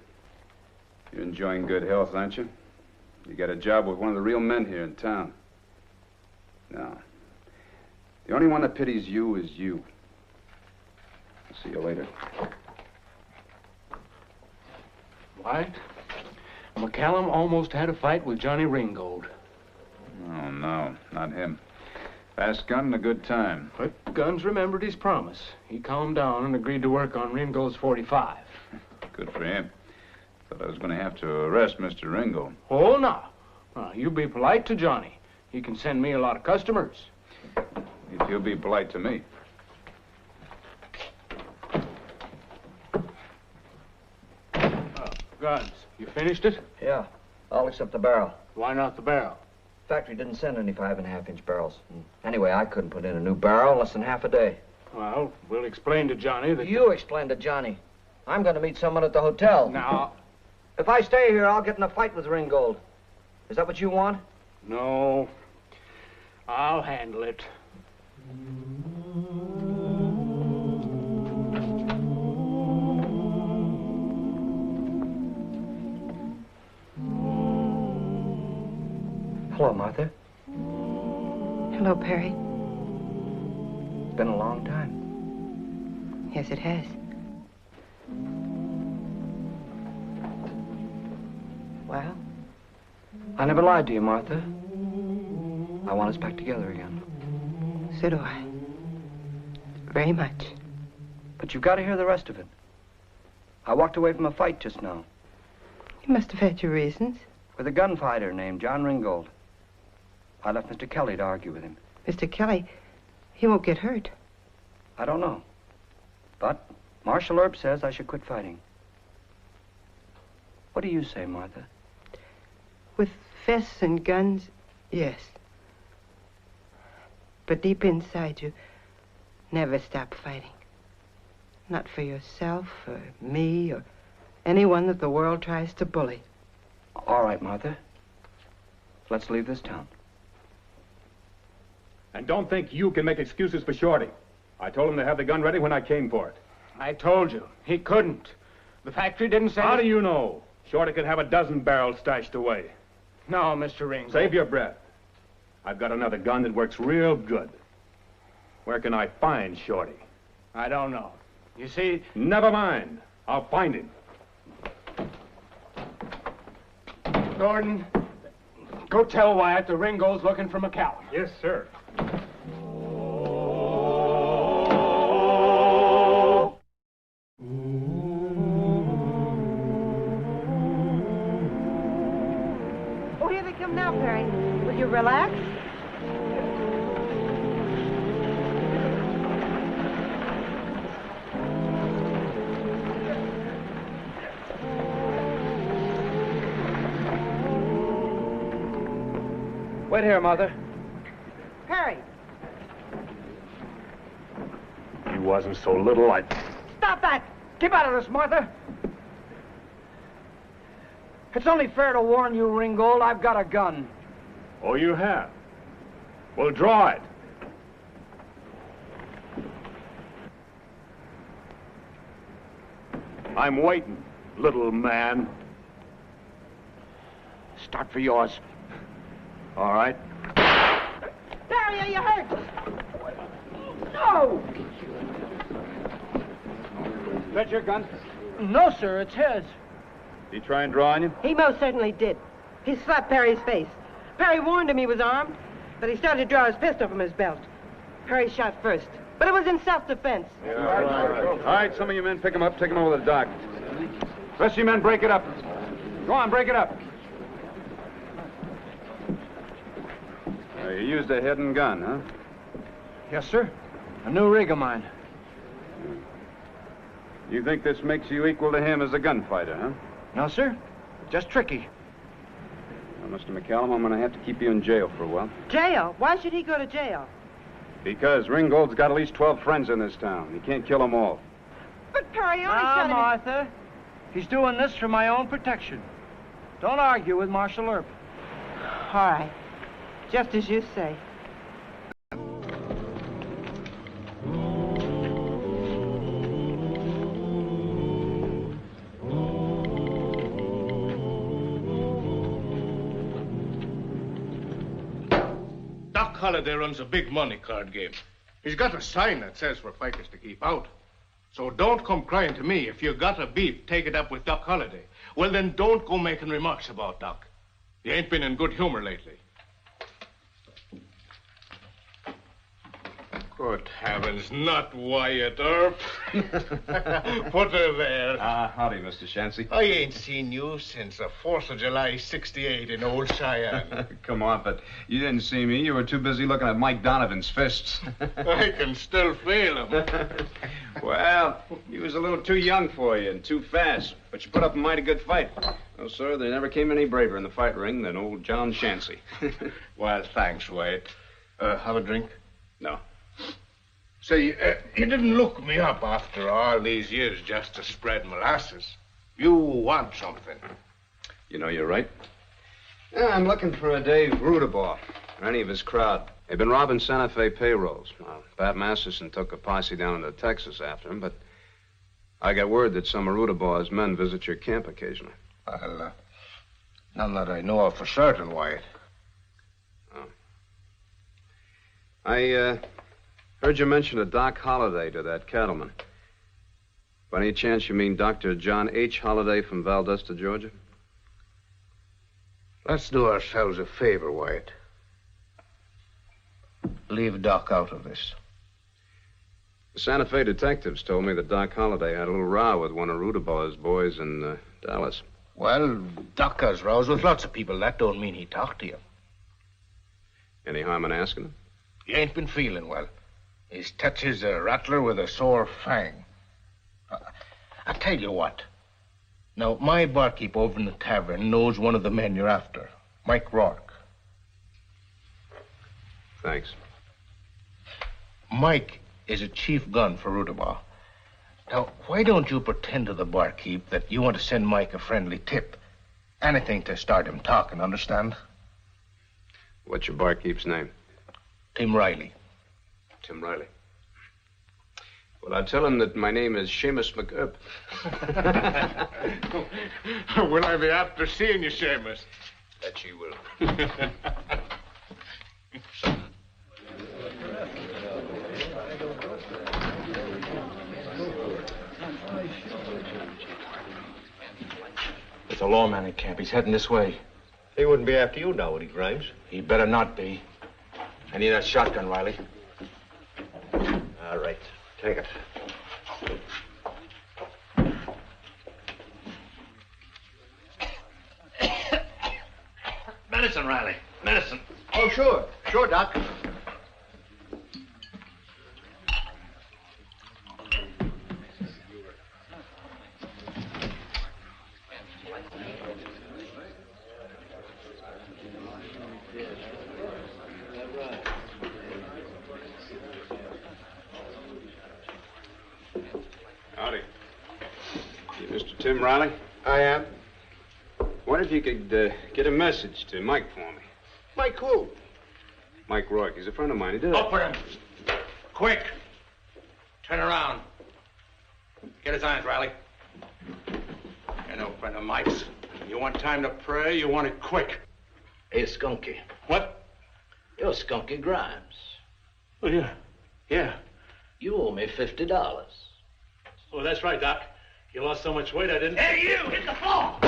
You're enjoying good health, aren't you? You got a job with one of the real men here in town. No. The only one that pities you is you. I'll see you later. Why? McCallum almost had a fight with Johnny Ringgold. Oh, no, not him. Fast gun and a good time. But Guns remembered his promise. He calmed down and agreed to work on Ringgold's 45. Good for him. Thought I was going to have to arrest Mr. Ringgold. Oh, no. You be polite to Johnny. He can send me a lot of customers. If you'll be polite to me. Guns, you finished it? Yeah, all except the barrel. Why not the barrel? Factory didn't send any 5.5-inch barrels. Anyway, I couldn't put in a new barrel in less than half a day. Well, we'll explain to Johnny that... You explain to Johnny. I'm going to meet someone at the hotel. Now... If I stay here, I'll get in a fight with Ringgold. Is that what you want? No. I'll handle it. Hello, Martha. Hello, Perry. It's been a long time. Yes, it has. Well, I never lied to you, Martha. I want us back together again. So do I. Very much. But you've got to hear the rest of it. I walked away from a fight just now. You must have had your reasons. With a gunfighter named John Ringgold. I left Mr. Kelly to argue with him. Mr. Kelly, he won't get hurt. I don't know. But Marshal Earp says I should quit fighting. What do you say, Martha? With fists and guns, yes. But deep inside you, never stop fighting. Not for yourself, or me, or anyone that the world tries to bully. All right, Martha. Let's leave this town. And don't think you can make excuses for Shorty. I told him to have the gun ready when I came for it. I told you. He couldn't. The factory didn't say... How do you know? Shorty could have a dozen barrels stashed away. No, Mr. Ringgold. Save your breath. I've got another gun that works real good. Where can I find Shorty? I don't know. You see... Never mind. I'll find him. Gordon, go tell Wyatt the Ringgold's looking for McCallum. Yes, sir. Oh, here they come now, Perry. Will you relax? Wait here, Mother. Perry, He wasn't so little, I'd... Stop that! Keep out of this, Martha! It's only fair to warn you, Ringgold, I've got a gun. Oh, you have? Well, draw it. I'm waiting, little man. Start for yours. All right. Perry, are you hurt? No! Is that your gun? No, sir, it's his. Did he try and draw on you? He most certainly did. He slapped Perry's face. Perry warned him he was armed, but he started to draw his pistol from his belt. Perry shot first, but it was in self-defense. Yeah, all right, some of you men pick him up, take him over to the dock. Rest of you men, break it up. Go on, break it up. You used a hidden gun, huh? Yes, sir. A new rig of mine. You think this makes you equal to him as a gunfighter, huh? No, sir. Just tricky. Well, Mr. McCallum, I'm going to have to keep you in jail for a while. Jail? Why should he go to jail? Because Ringgold's got at least 12 friends in this town. He can't kill them all. But Perry only shot him. Martha. He's doing this for my own protection. Don't argue with Marshal Earp. All right. Just as you say. Doc Holliday runs a big money card game. He's got a sign that says for fighters to keep out. So don't come crying to me. If you got a beef, take it up with Doc Holliday. Well, then don't go making remarks about Doc. He ain't been in good humor lately. Good heavens, not Wyatt Earp. Put her there. Howdy, Mr. Shancy. I ain't seen you since the 4th of July, 68 in old Cheyenne. Come on, but you didn't see me. You were too busy looking at Mike Donovan's fists. I can still feel him. Well, he was a little too young for you and too fast, but you put up a mighty good fight. Oh, sir, there never came any braver in the fight ring than old John Shancy. Well, thanks, Wyatt. Have a drink? No. Say, you didn't look me up after all these years just to spread molasses. You want something. You know, you're right. Yeah, I'm looking for a Dave Rudabaugh or any of his crowd. They've been robbing Santa Fe payrolls. Well, Pat Masterson took a posse down into Texas after him, but I got word that some of Rudabaugh's men visit your camp occasionally. Well, none that I know of for certain, Wyatt. Oh. I heard you mention a Doc Holliday to that cattleman. By any chance you mean Dr. John H. Holliday from Valdosta, Georgia? Let's do ourselves a favor, Wyatt. Leave Doc out of this. The Santa Fe detectives told me that Doc Holliday had a little row with one of Rudabaugh's boys in Dallas. Well, Doc has rows with lots of people. That don't mean he talked to you. Any harm in asking him? He ain't been feeling well. His touch is a rattler with a sore fang. I tell you what. Now, my barkeep over in the tavern knows one of the men you're after, Mike Rourke. Thanks. Mike is a chief gun for Rudabaugh. Now, why don't you pretend to the barkeep that you want to send Mike a friendly tip? Anything to start him talking, understand? What's your barkeep's name? Tim Riley. Tim Riley. Well, I'll tell him that my name is Seamus McGurp. Will I be after seeing you, Seamus? That you will. There's a lawman in camp. He's heading this way. He wouldn't be after you now, would he, Grimes? He better not be. I need that shotgun, Riley. All right. Take it. Medicine, Riley. Medicine. Oh, sure. Sure, Doc. Howdy. You Mr. Tim Riley? I am. Wonder if you could get a message to Mike for me. Mike who? Mike Rourke. He's a friend of mine. He did Up for him. Quick. Turn around. Get his eyes, Riley. You're no friend of Mike's. You want time to pray, you want it quick. Hey, Skunky. What? You're Skunky Grimes. Oh, yeah. Yeah. You owe me $50. Oh, that's right, Doc. You lost so much weight I didn't... Hey, you! Hit the floor!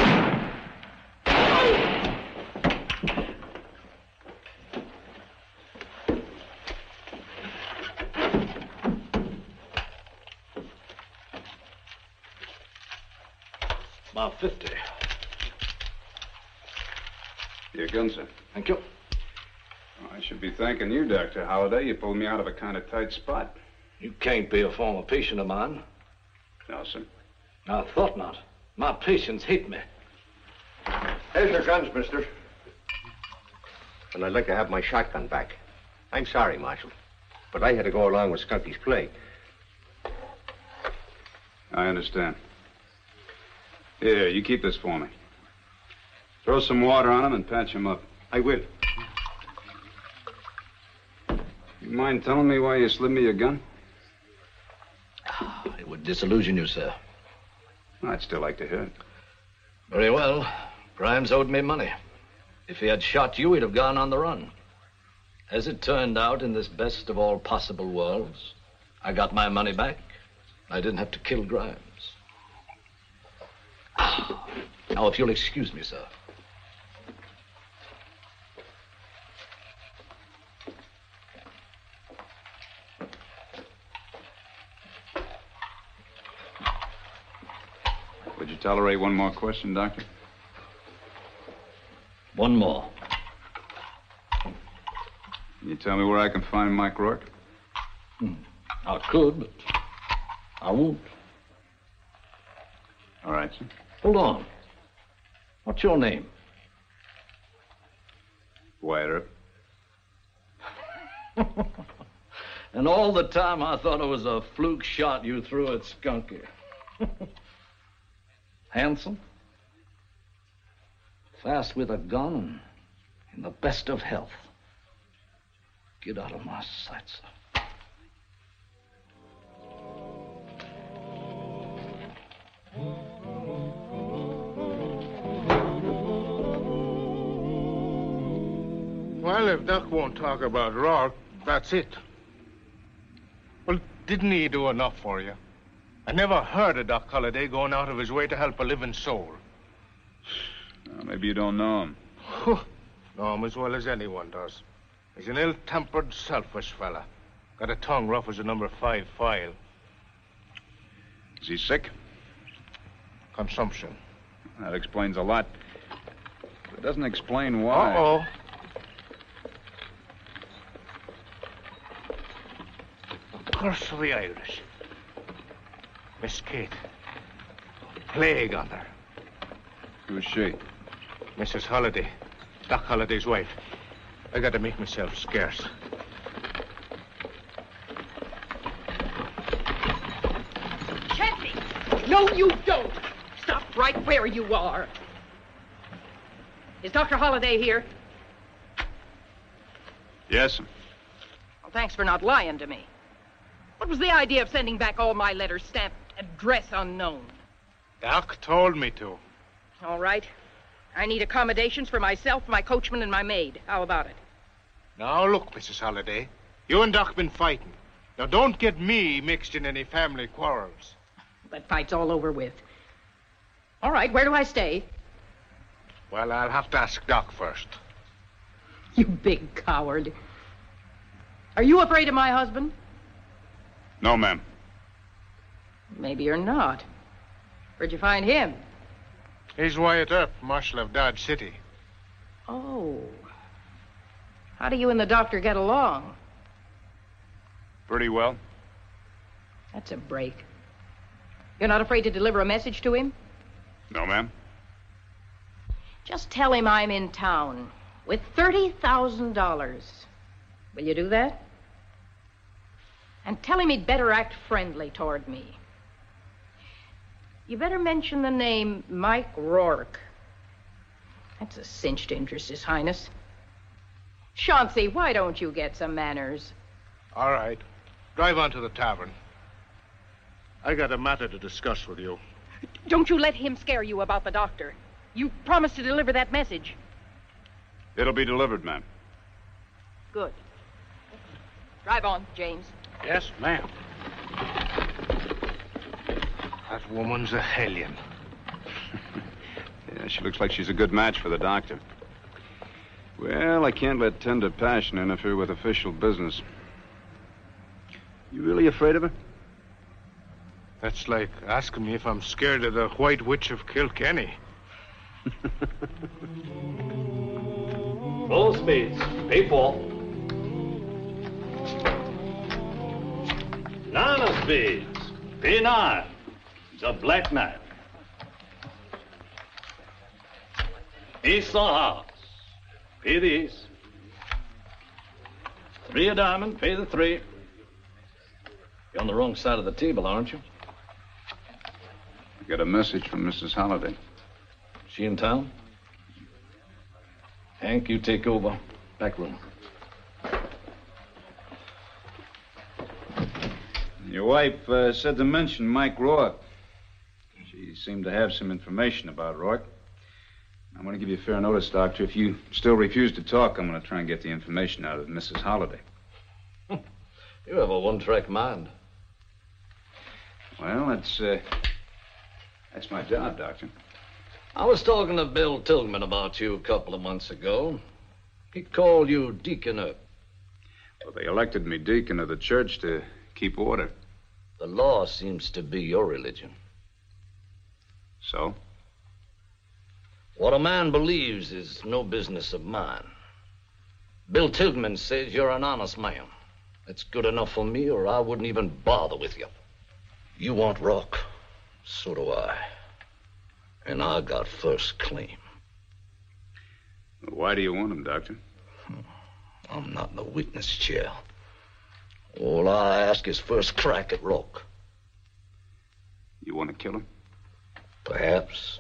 About 50. Your gun, sir. Thank you. I should be thanking you, Dr. Holliday. You pulled me out of a kind of tight spot. You can't be a former patient of mine. No, sir. I thought not. My patients hate me. Here's your guns, mister. And I'd like to have my shotgun back. I'm sorry, Marshal, but I had to go along with Skunky's play. I understand. Here, you keep this for me. Throw some water on him and patch him up. I will. You mind telling me why you slid me your gun? It would disillusion you, sir. I'd still like to hear it. Very well. Grimes owed me money. If he had shot you, he'd have gone on the run. As it turned out, in this best of all possible worlds, I got my money back. I didn't have to kill Grimes. Now, if you'll excuse me, sir. Would you tolerate one more question, Doctor? One more. Can you tell me where I can find Mike Rourke? I could, but I won't. All right, sir. Hold on. What's your name? Wyatt Earp. And all the time I thought it was a fluke shot you threw at Skunky. Handsome, fast with a gun, in the best of health. Get out of my sight, sir. Well, if Duck won't talk about Rourke, that's it. Well, didn't he do enough for you? I never heard of Doc Holliday going out of his way to help a living soul. Well, maybe you don't know him. Know him as well as anyone does. He's an ill-tempered, selfish fella. Got a tongue rough as a number 5 file. Is he sick? Consumption. That explains a lot. But it doesn't explain why. Uh-oh. Curse of the Irish. Miss Kate. Plague on her. Who's she? Mrs. Holliday. Doc Holliday's wife. I gotta make myself scarce. Chancey! No, you don't! Stop right where you are. Is Dr. Holliday here? Yes. Well, thanks for not lying to me. What was the idea of sending back all my letters stamped address unknown? Doc told me to. All right. I need accommodations for myself, my coachman, and my maid. How about it? Now, look, Mrs. Holliday. You and Doc been fighting. Now, don't get me mixed in any family quarrels. That fight's all over with. All right, where do I stay? Well, I'll have to ask Doc first. You big coward. Are you afraid of my husband? No, ma'am. Maybe you're not. Where'd you find him? He's Wyatt Earp, Marshal of Dodge City. Oh. How do you and the doctor get along? Pretty well. That's a break. You're not afraid to deliver a message to him? No, ma'am. Just tell him I'm in town with $30,000. Will you do that? And tell him he'd better act friendly toward me. You better mention the name Mike Rourke. That's a cinch to interest His Highness. Chauncey, why don't you get some manners? All right. Drive on to the tavern. I got a matter to discuss with you. Don't you let him scare you about the doctor. You promised to deliver that message. It'll be delivered, ma'am. Good. Drive on, James. Yes, ma'am. That woman's a hellion. Yeah, she looks like she's a good match for the doctor. Well, I can't let tender passion interfere with official business. You really afraid of her? That's like asking me if I'm scared of the White Witch of Kilkenny. Full speeds. P4. Nana speeds. P9. It's a black knife. East the house. Pay the east. 3 a diamond, pay the 3. You're on the wrong side of the table, aren't you? I got a message from Mrs. Holliday. She in town? Hank, you take over. Back room. Your wife said to mention Mike Rourke. She seemed to have some information about Rourke. I want to give you fair notice, Doctor. If you still refuse to talk, I'm going to try and get the information out of Mrs. Holliday. You have a one-track mind. Well, that's my job, Doctor. I was talking to Bill Tilghman about you a couple of months ago. He called you Deacon Earp. Well, they elected me deacon of the church to keep order. The law seems to be your religion. So? What a man believes is no business of mine. Bill Tilghman says you're an honest man. That's good enough for me, or I wouldn't even bother with you. You want Rourke. So do I. And I got first claim. Why do you want him, Doctor? I'm not in the witness chair. All I ask is first crack at Rourke. You want to kill him? Perhaps,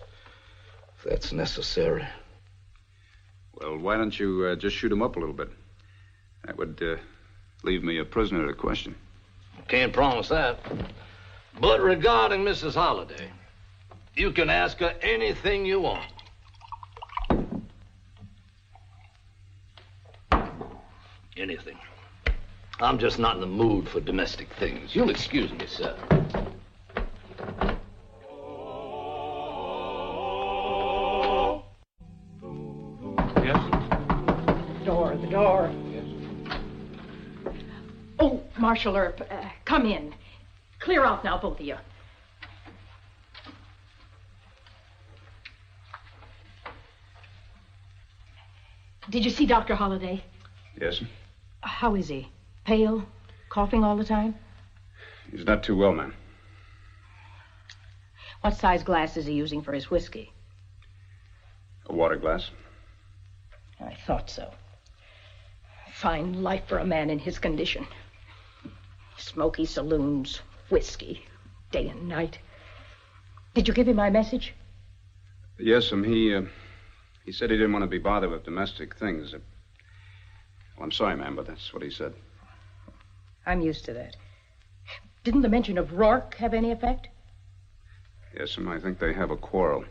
if that's necessary. Well, why don't you just shoot him up a little bit? That would leave me a prisoner to question. Can't promise that. But regarding Mrs. Holliday, you can ask her anything you want. Anything. I'm just not in the mood for domestic things. You'll excuse me, sir. Yes? door, the door. Oh, Marshal Earp, come in. Clear out now, both of you. Did you see Dr. Holliday? Yes, sir. How is he? Pale? Coughing all the time? He's not too well, ma'am. What size glass is he using for his whiskey? A water glass. I thought so. Fine life for a man in his condition. Smoky saloons, whiskey, day and night. Did you give him my message? Yes, he said he didn't want to be bothered with domestic things. Well, I'm sorry, ma'am, but that's what he said. I'm used to that. Didn't the mention of Rourke have any effect? Yes, ma'am, I think they have a quarrel.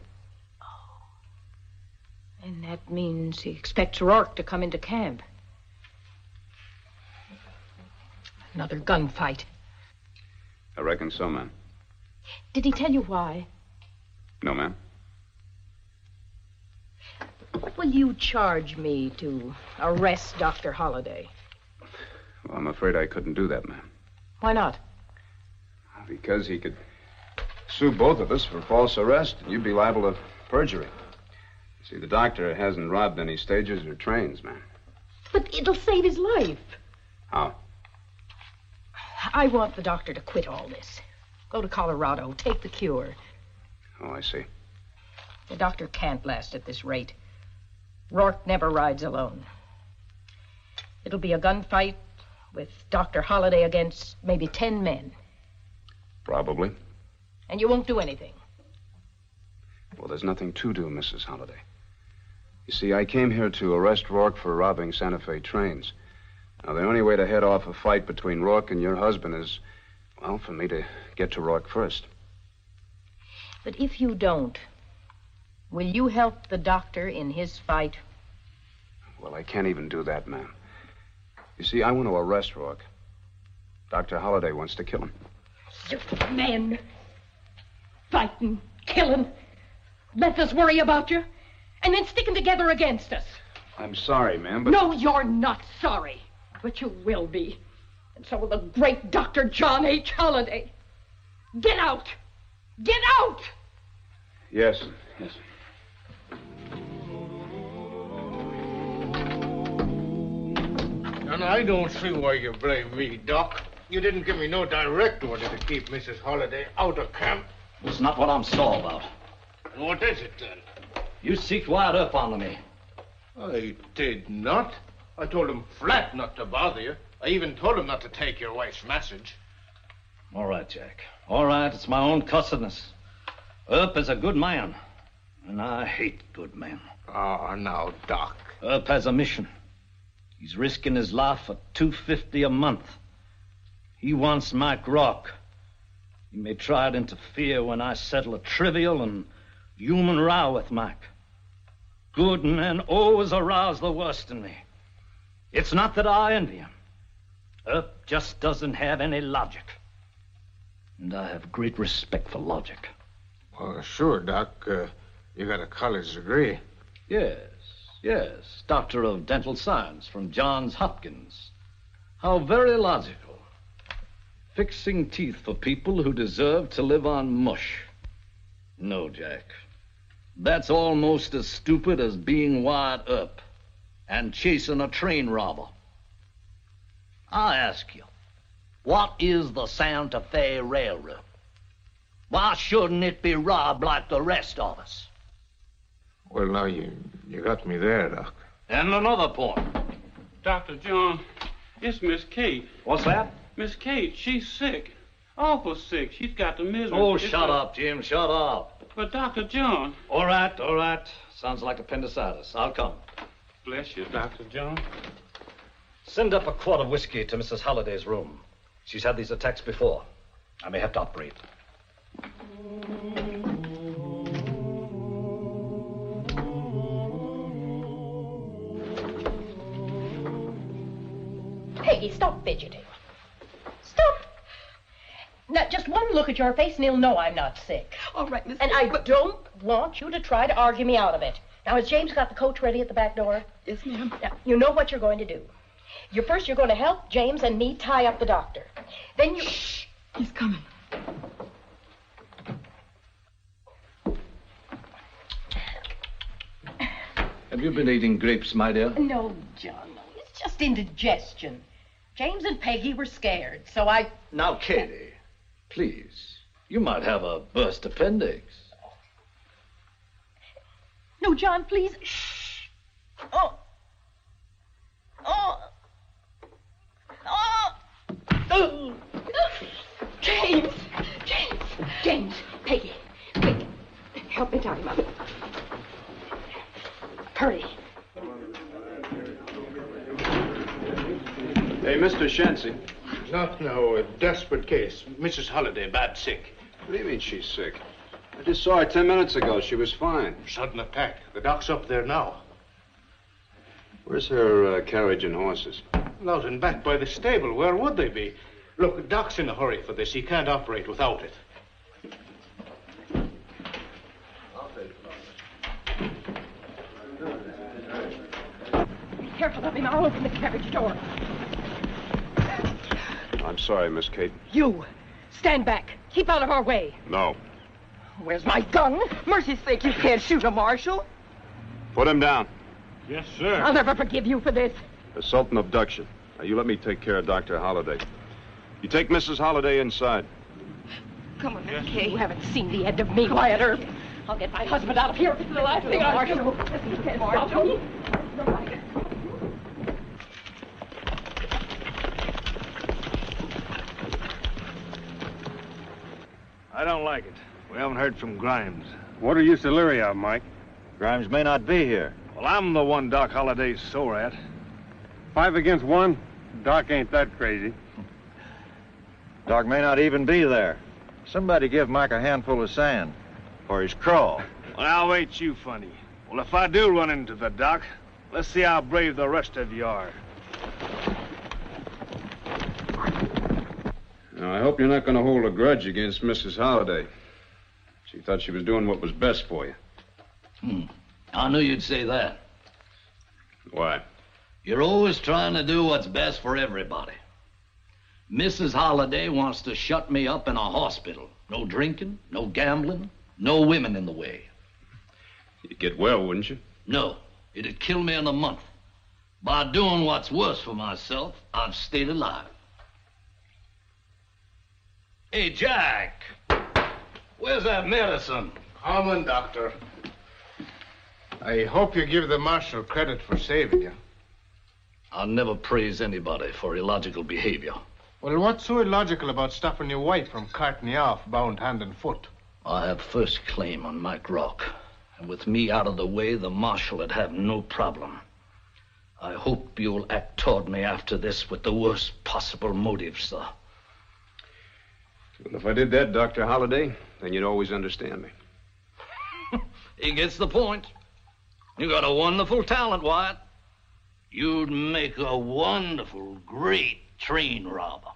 And that means he expects Rourke to come into camp. Another gunfight. I reckon so, ma'am. Did he tell you why? No, ma'am. What will you charge me to arrest Dr. Holliday? Well, I'm afraid I couldn't do that, ma'am. Why not? Because he could sue both of us for false arrest, and you'd be liable to perjury. See, the doctor hasn't robbed any stages or trains, ma'am. But it'll save his life. How? I want the doctor to quit all this. Go to Colorado, take the cure. Oh, I see. The doctor can't last at this rate. Rourke never rides alone. It'll be a gunfight with Dr. Holliday against maybe 10 men. Probably. And you won't do anything. Well, there's nothing to do, Mrs. Holliday. You see, I came here to arrest Rourke for robbing Santa Fe trains. Now, the only way to head off a fight between Rourke and your husband is, well, for me to get to Rourke first. But if you don't, will you help the doctor in his fight? Well, I can't even do that, ma'am. You see, I want to arrest Rourke. Dr. Holliday wants to kill him. You men. Fighting, killing. Let us worry about you. And then sticking together against us. I'm sorry, ma'am, but... No, you're not sorry. But you will be. And so will the great Dr. John H. Holliday. Get out! Get out! Yes, yes. And I don't see why you blame me, Doc. You didn't give me no direct order to keep Mrs. Holliday out of camp. It's not what I'm sore about. What is it, then? You seeked Wyatt Earp on me. I did not. I told him flat not to bother you. I even told him not to take your wife's message. All right, Jack. All right, it's my own cussedness. Earp is a good man, and I hate good men. Oh, now, Doc. Earp has a mission. He's risking his life for $250 a month. He wants Mike Rourke. He may try to interfere when I settle a trivial and human row with Mike. Good men always arouse the worst in me. It's not that I envy him. Earp just doesn't have any logic. And I have great respect for logic. Well, sure, Doc. You got a college degree. Yes. Doctor of Dental Science from Johns Hopkins. How very logical. Fixing teeth for people who deserve to live on mush. No, Jack. That's almost as stupid as being Wyatt Earp and chasing a train robber. I ask you, what is the Santa Fe Railroad? Why shouldn't it be robbed like the rest of us? Well, now, you got me there, Doc. And another point. Dr. John, it's Miss Kate. What's that? Miss Kate, she's sick. Awful sick. She's got the misery. Oh, shut up, Jim, shut up. But Dr. John... All right. Sounds like appendicitis. I'll come. Bless you, Dr. John. Send up a quart of whiskey to Mrs. Holliday's room. She's had these attacks before. I may have to operate. Peggy, stop fidgeting. Stop. Now, just one look at your face and he'll know I'm not sick. All right, Miss... And I don't want you to try to argue me out of it. Now, has James got the coach ready at the back door? Yes, ma'am. Now, you know what you're going to do. You're going to help James and me tie up the doctor. Then you... Shh! He's coming. Have you been eating grapes, my dear? No, John, no. It's just indigestion. James and Peggy were scared, so I... Now, Katie, please. You might have a burst appendix. No, John, please. Shh. Oh. Oh. Oh. Oh. James. James. James. Peggy. Quick. Help me tie him up. Hurry. Hey, Mr. Shensi. Not now. A desperate case. Mrs. Holliday, bad sick. What do you mean she's sick? I just saw her 10 minutes ago. She was fine. Sudden attack. The doc's up there now. Where's her carriage and horses? Out and back by the stable. Where would they be? Look, the doc's in a hurry for this. He can't operate without it. Be careful of him. I'll open the carriage door. I'm sorry, Miss Kate. You. Stand back. Keep out of our way. No. Where's my gun? Mercy's sake, you can't shoot a marshal. Put him down. Yes, sir. I'll never forgive you for this. Assault and abduction. Now, you let me take care of Dr. Holliday. You take Mrs. Holliday inside. Come on, Yes. Kate. You haven't seen the end of me, Wyatt Earp. I'll get my husband out of here. It's the last thing I'll do. Marshal. I don't like it. We haven't heard from Grimes. What are you so leery of, Mike? Grimes may not be here. Well, I'm the one Doc Holliday's sore at. 5 against 1? Doc ain't that crazy. Doc may not even be there. Somebody give Mike a handful of sand for his crawl. Well, now, ain't you funny? Well, if I do run into the Doc, let's see how brave the rest of you are. Now, I hope you're not going to hold a grudge against Mrs. Holliday. She thought she was doing what was best for you. I knew you'd say that. Why? You're always trying to do what's best for everybody. Mrs. Holliday wants to shut me up in a hospital. No drinking, no gambling, no women in the way. You'd get well, wouldn't you? No, it'd kill me in a month. By doing what's worse for myself, I've stayed alive. Hey, Jack, where's that medicine? Common, Doctor. I hope you give the marshal credit for saving you. I'll never praise anybody for illogical behavior. Well, what's so illogical about stopping your wife from carting you off, bound hand and foot? I have first claim on Mike Rock. And with me out of the way, the marshal would have no problem. I hope you'll act toward me after this with the worst possible motives, sir. Well, if I did that, Dr. Holliday, then you'd always understand me. He gets the point. You got a wonderful talent, Wyatt. You'd make a wonderful, great train robber.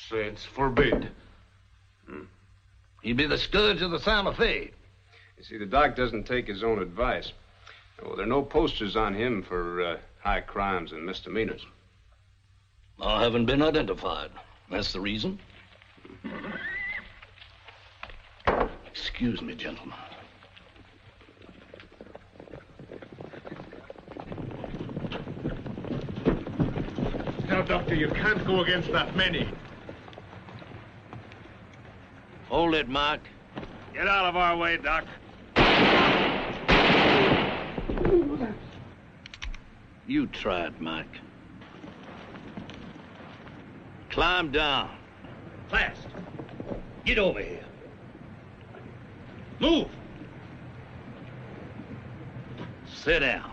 Saints forbid. He'd be the scourge of the Santa Fe. You see, the doc doesn't take his own advice. Well, there are no posters on him for high crimes and misdemeanors. I haven't been identified. That's the reason. Excuse me, gentlemen. Now, Doctor, you can't go against that many. Hold it, Mike. Get out of our way, Doc. You try it, Mike. Climb down. Fast. Get over here. Move. Sit down.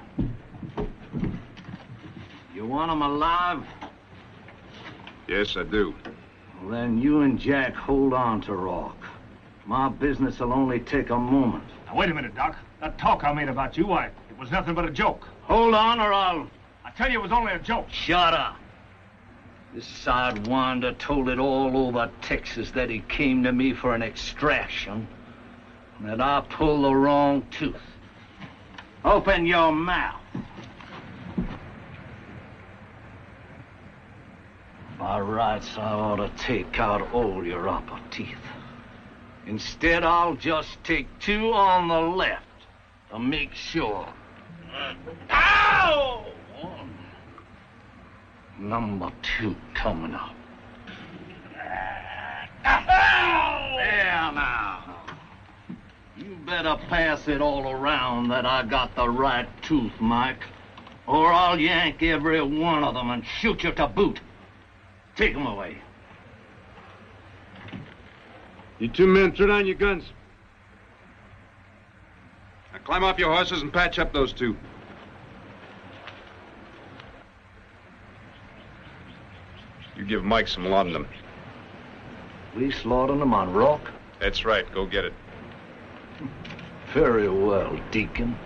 You want him alive? Yes, I do. Well, then you and Jack hold on to Rock. My business will only take a moment. Now, wait a minute, Doc. That talk I made about you, why, it was nothing but a joke. Hold on or I'll... I tell you, it was only a joke. Shut up. This sidewinder told it all over Texas that he came to me for an extraction, and that I pulled the wrong tooth. Open your mouth. By rights, I ought to take out all your upper teeth. Instead, I'll just take 2 on the left to make sure. Ow! 1. Number 2 coming up. There now. You better pass it all around that I got the right tooth, Mike, or I'll yank every one of them and shoot you to boot. Take them away. You 2 men, throw down your guns. Now climb off your horses and patch up those 2. You give Mike some laudanum. Police laudanum on Rock? That's right. Go get it. Very well, Deacon.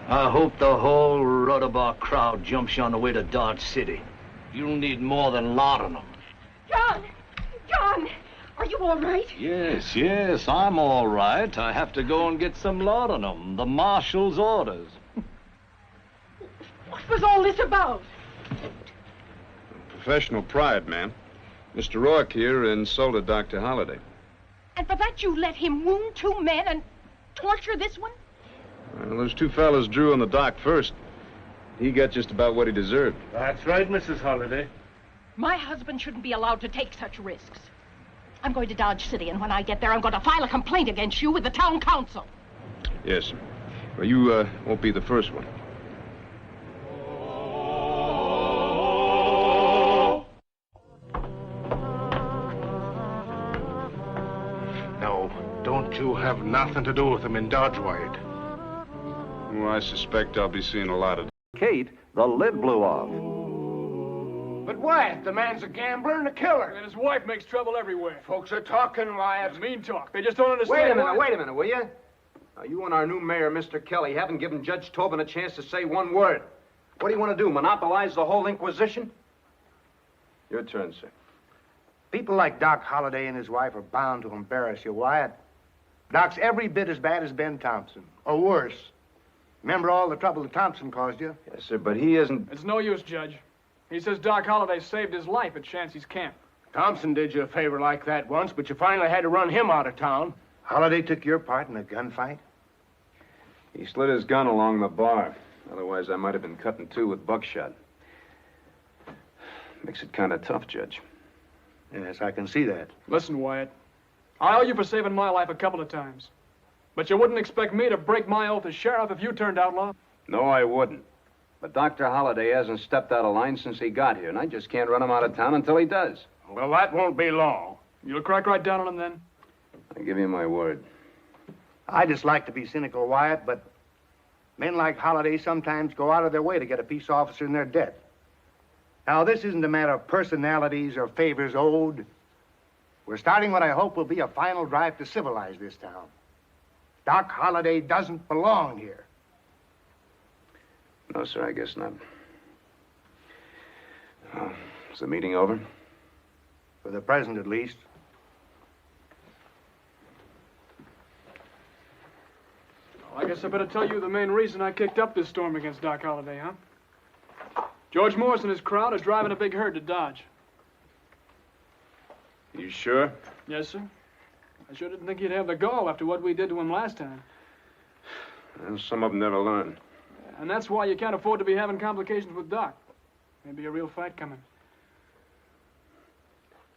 I hope the whole Rudabaugh crowd jumps you on the way to Dodge City. You'll need more than laudanum. John! John! Are you all right? Yes, I'm all right. I have to go and get some laudanum. The marshal's orders. What was all this about? Professional pride, ma'am. Mr. Rourke here insulted Dr. Holliday. And for that you let him wound 2 men and torture this one? Well, those 2 fellas drew on the dock first. He got just about what he deserved. That's right, Mrs. Holliday. My husband shouldn't be allowed to take such risks. I'm going to Dodge City, and when I get there, I'm going to file a complaint against you with the town council. Yes, sir. Well, you won't be the first one. No, don't you have nothing to do with him in Dodge, Wyatt. Well, I suspect I'll be seeing a lot of... Kate, the lid blew off. But Wyatt, the man's a gambler and a killer. And his wife makes trouble everywhere. Folks are talking, Wyatt. Mean talk. They just don't understand. Wait a minute, will you? Now, you and our new mayor, Mr. Kelly, haven't given Judge Tobin a chance to say one word. What do you want to do, monopolize the whole Inquisition? Your turn, sir. People like Doc Holliday and his wife are bound to embarrass you, Wyatt. Doc's every bit as bad as Ben Thompson, or worse. Remember all the trouble that Thompson caused you? Yes, sir, but he isn't... It's no use, Judge. He says Doc Holliday saved his life at Chancey's camp. Thompson did you a favor like that once, but you finally had to run him out of town. Holliday took your part in a gunfight? He slid his gun along the bar. Otherwise, I might have been cut in 2 with buckshot. Makes it kind of tough, Judge. Yes, I can see that. Listen, Wyatt. I owe you for saving my life a couple of times. But you wouldn't expect me to break my oath as sheriff if you turned outlaw? No, I wouldn't. But Dr. Holliday hasn't stepped out of line since he got here, and I just can't run him out of town until he does. Well, that won't be long. You'll crack right down on him then? I give you my word. I just like to be cynical, Wyatt, but men like Holliday sometimes go out of their way to get a peace officer in their debt. Now, this isn't a matter of personalities or favors owed. We're starting what I hope will be a final drive to civilize this town. Doc Holliday doesn't belong here. No, sir, I guess not. Is the meeting over? For the present, at least. Well, I guess I better tell you the main reason I kicked up this storm against Doc Holliday, huh? George Morris and his crowd is driving a big herd to Dodge. You sure? Yes, sir. I sure didn't think he'd have the gall after what we did to him last time. Well, some of them never learn. And that's why you can't afford to be having complications with Doc. Maybe a real fight coming.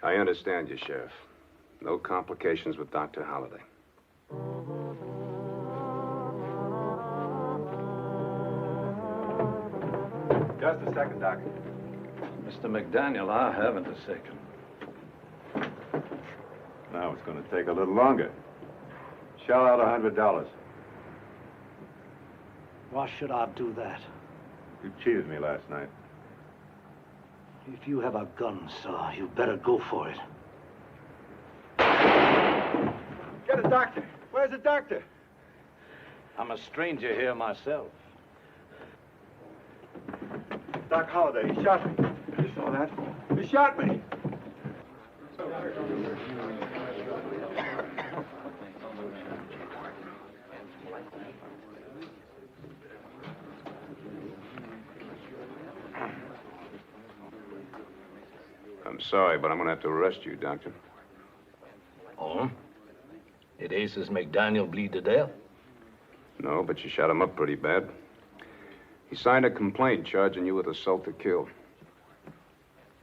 I understand you, Sheriff. No complications with Dr. Holliday. Just a second, Doc. Mr. McDaniel, I haven't a second. Now it's going to take a little longer. Shell out $100. Why should I do that? You cheated me last night. If you have a gun, sir, you better go for it. Get a doctor. Where's the doctor? I'm a stranger here myself. Doc Holliday, he shot me. You saw that? He shot me. I'm sorry, but I'm going to have to arrest you, Doctor. Oh? Did Aces McDaniel bleed to death? No, but you shot him up pretty bad. He signed a complaint charging you with assault to kill.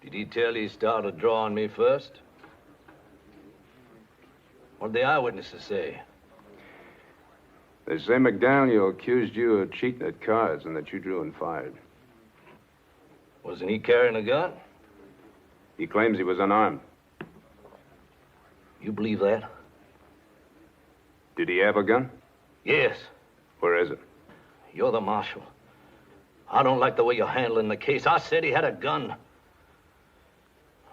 Did he tell you he started drawing me first? What did the eyewitnesses say? They say McDaniel accused you of cheating at cards and that you drew and fired. Wasn't he carrying a gun? He claims he was unarmed. You believe that? Did he have a gun? Yes. Where is it? You're the marshal. I don't like the way you're handling the case. I said he had a gun.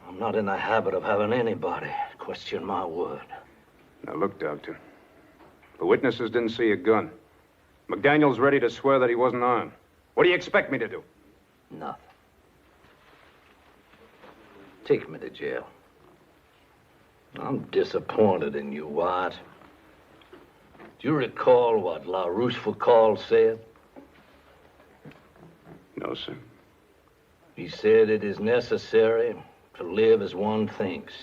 I'm not in the habit of having anybody question my word. Now, look, Doctor. The witnesses didn't see a gun. McDaniel's ready to swear that he wasn't armed. What do you expect me to do? Nothing. Take me to jail. I'm disappointed in you, Wyatt. Do you recall what La Rochefoucauld said? No, sir. He said it is necessary to live as one thinks.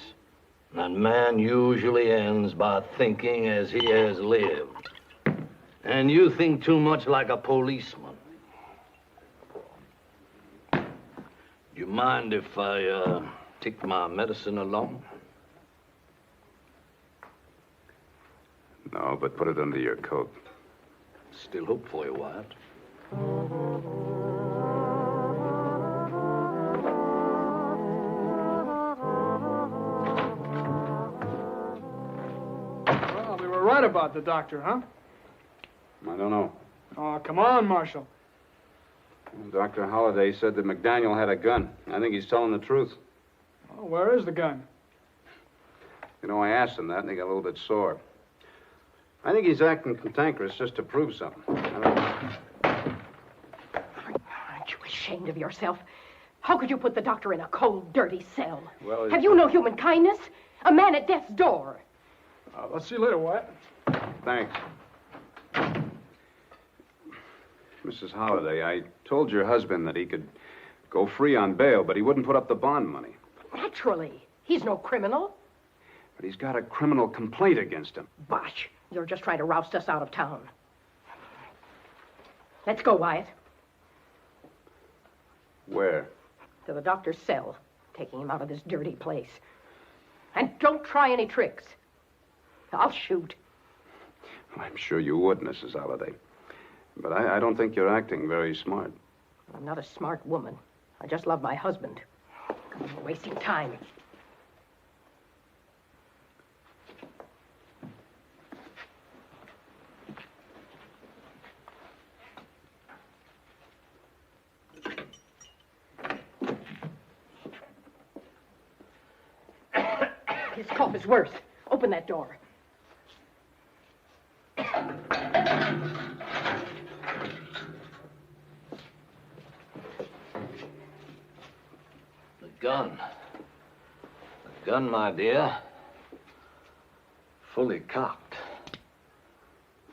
And man usually ends by thinking as he has lived. And you think too much like a policeman. Do you mind if I take my medicine along? No, but put it under your coat. Still hope for you, Wyatt. Well, we were right about the doctor, huh? I don't know. Oh, come on, Marshal. Dr. Holliday said that McDaniel had a gun. I think he's telling the truth. Oh, where is the gun? You know, I asked him that, and he got a little bit sore. I think he's acting cantankerous just to prove something. Aren't you ashamed of yourself? How could you put the doctor in a cold, dirty cell? Well, Have you no human kindness? A man at death's door. Let's see you later, Wyatt. Thanks. Mrs. Holliday, I told your husband that he could go free on bail, but he wouldn't put up the bond money. Naturally. He's no criminal. But he's got a criminal complaint against him. Bosh. You're just trying to roust us out of town. Let's go, Wyatt. Where? To the doctor's cell. Taking him out of this dirty place. And don't try any tricks. I'll shoot. I'm sure you would, Mrs. Holliday. But I don't think you're acting very smart. I'm not a smart woman. I just love my husband. You're wasting time. His cough is worse. Open that door. Gun. The gun, my dear. Fully cocked.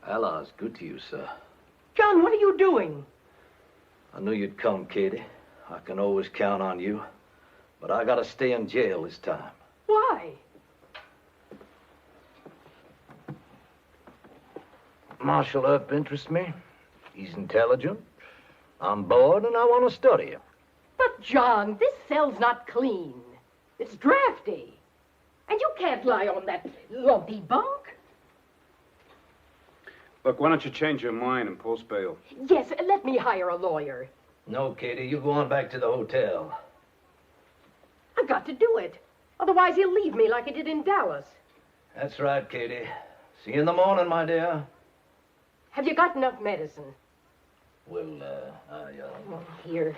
Allah's good to you, sir. John, what are you doing? I knew you'd come, Katie. I can always count on you. But I gotta stay in jail this time. Why? Marshal Earp interests me. He's intelligent. I'm bored and I want to study him. But, John, this cell's not clean. It's drafty. And you can't lie on that lumpy bunk. Look, why don't you change your mind and post bail? Yes, let me hire a lawyer. No, Katie, you go on back to the hotel. I've got to do it. Otherwise, he'll leave me like he did in Dallas. That's right, Katie. See you in the morning, my dear. Have you got enough medicine? Well, Well, here.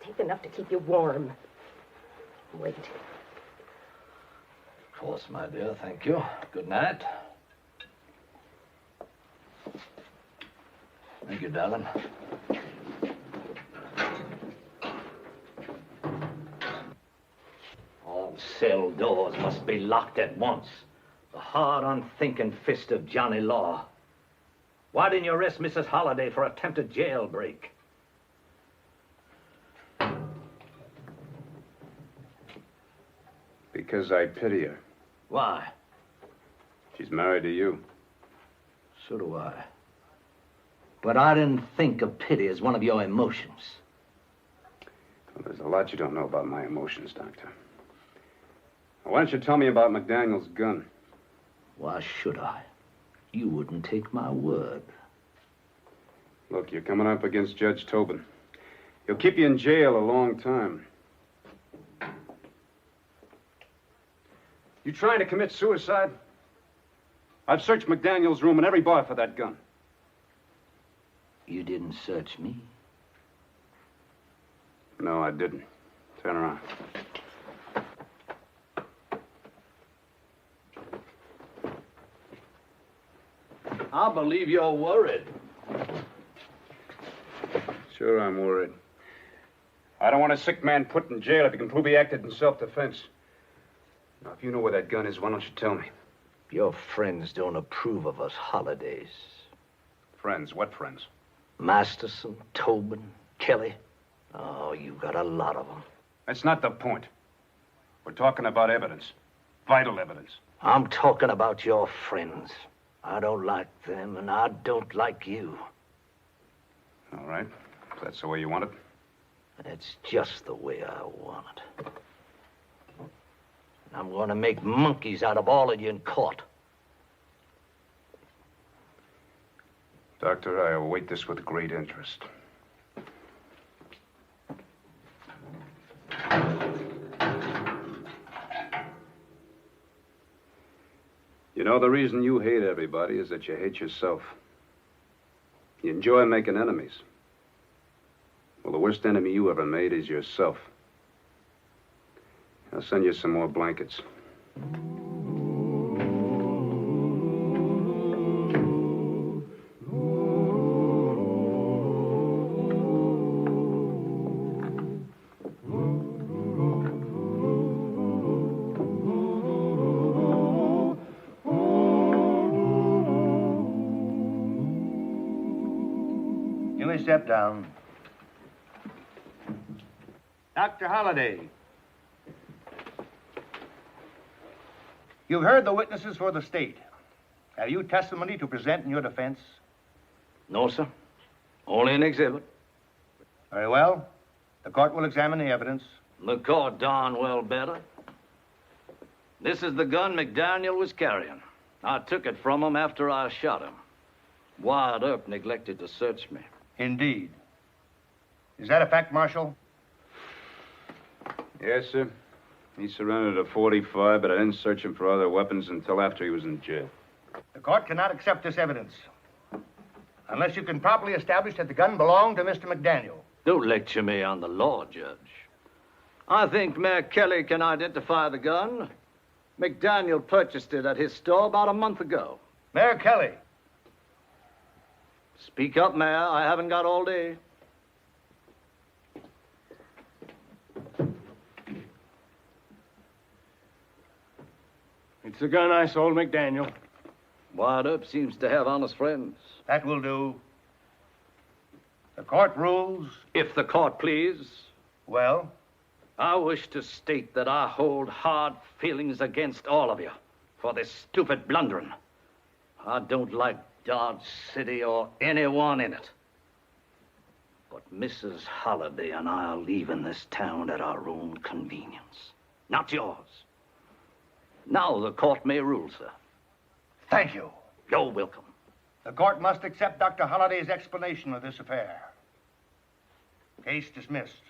Take enough to keep you warm. Wait. Of course, my dear. Thank you. Good night. Thank you, darling. All cell doors must be locked at once. The hard, unthinking fist of Johnny Law. Why didn't you arrest Mrs. Holliday for attempted jailbreak? Because I pity her. Why? She's married to you. So do I. But I didn't think of pity as one of your emotions. Well, there's a lot you don't know about my emotions, Doctor. Now, why don't you tell me about McDaniel's gun? Why should I? You wouldn't take my word. Look, you're coming up against Judge Tobin. He'll keep you in jail a long time. You trying to commit suicide? I've searched McDaniel's room and every bar for that gun. You didn't search me? No, I didn't. Turn around. I believe you're worried. Sure, I'm worried. I don't want a sick man put in jail if he can prove he acted in self-defense. Now, if you know where that gun is, why don't you tell me? Your friends don't approve of us holidays. Friends? What friends? Masterson, Tobin, Kelly. Oh, you got a lot of them. That's not the point. We're talking about evidence. Vital evidence. I'm talking about your friends. I don't like them, and I don't like you. All right. If that's the way you want it. That's just the way I want it. I'm going to make monkeys out of all of you in court. Doctor, I await this with great interest. You know, the reason you hate everybody is that you hate yourself. You enjoy making enemies. Well, the worst enemy you ever made is yourself. I'll send you some more blankets. You may step down. Dr. Holliday. You've heard the witnesses for the state. Have you testimony to present in your defense? No, sir. Only an exhibit. Very well. The court will examine the evidence. The court darn well better. This is the gun McDaniel was carrying. I took it from him after I shot him. Wyatt Earp neglected to search me. Indeed. Is that a fact, Marshal? Yes, sir. He surrendered a .45, but I didn't search him for other weapons until after he was in jail. The court cannot accept this evidence unless you can properly establish that the gun belonged to Mr. McDaniel. Don't lecture me on the law, Judge. I think Mayor Kelly can identify the gun. McDaniel purchased it at his store about a month ago. Mayor Kelly. Speak up, Mayor. I haven't got all day. It's the gun I sold McDaniel. Wyatt Earp seems to have honest friends. That will do. The court rules. If the court please. Well? I wish to state that I hold hard feelings against all of you for this stupid blundering. I don't like Dodge City or anyone in it. But Mrs. Holliday and I are leaving this town at our own convenience, not yours. Now the court may rule, sir. Thank you. You're welcome. The court must accept Dr. Holliday's explanation of this affair. Case dismissed.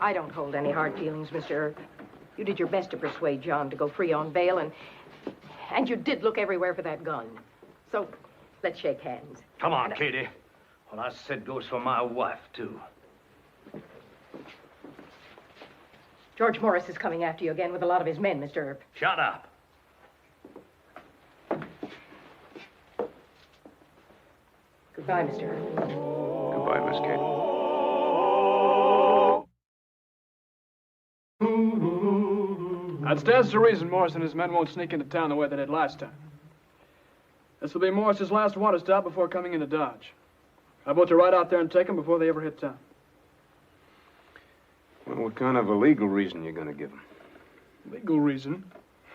I don't hold any hard feelings, Mr. Earp. You did your best to persuade John to go free on bail, and you did look everywhere for that gun. So, let's shake hands. Come on, Katie. What I said goes for my wife, too. George Morris is coming after you again with a lot of his men, Mr. Earp. Shut up. Goodbye, Mr. Earp. Goodbye, Miss Kate. That stands to reason Morris and his men won't sneak into town the way they did last time. This will be Morris's last water stop before coming into Dodge. I vote to ride out there and take them before they ever hit town. Well, what kind of a legal reason you gonna give him? Legal reason?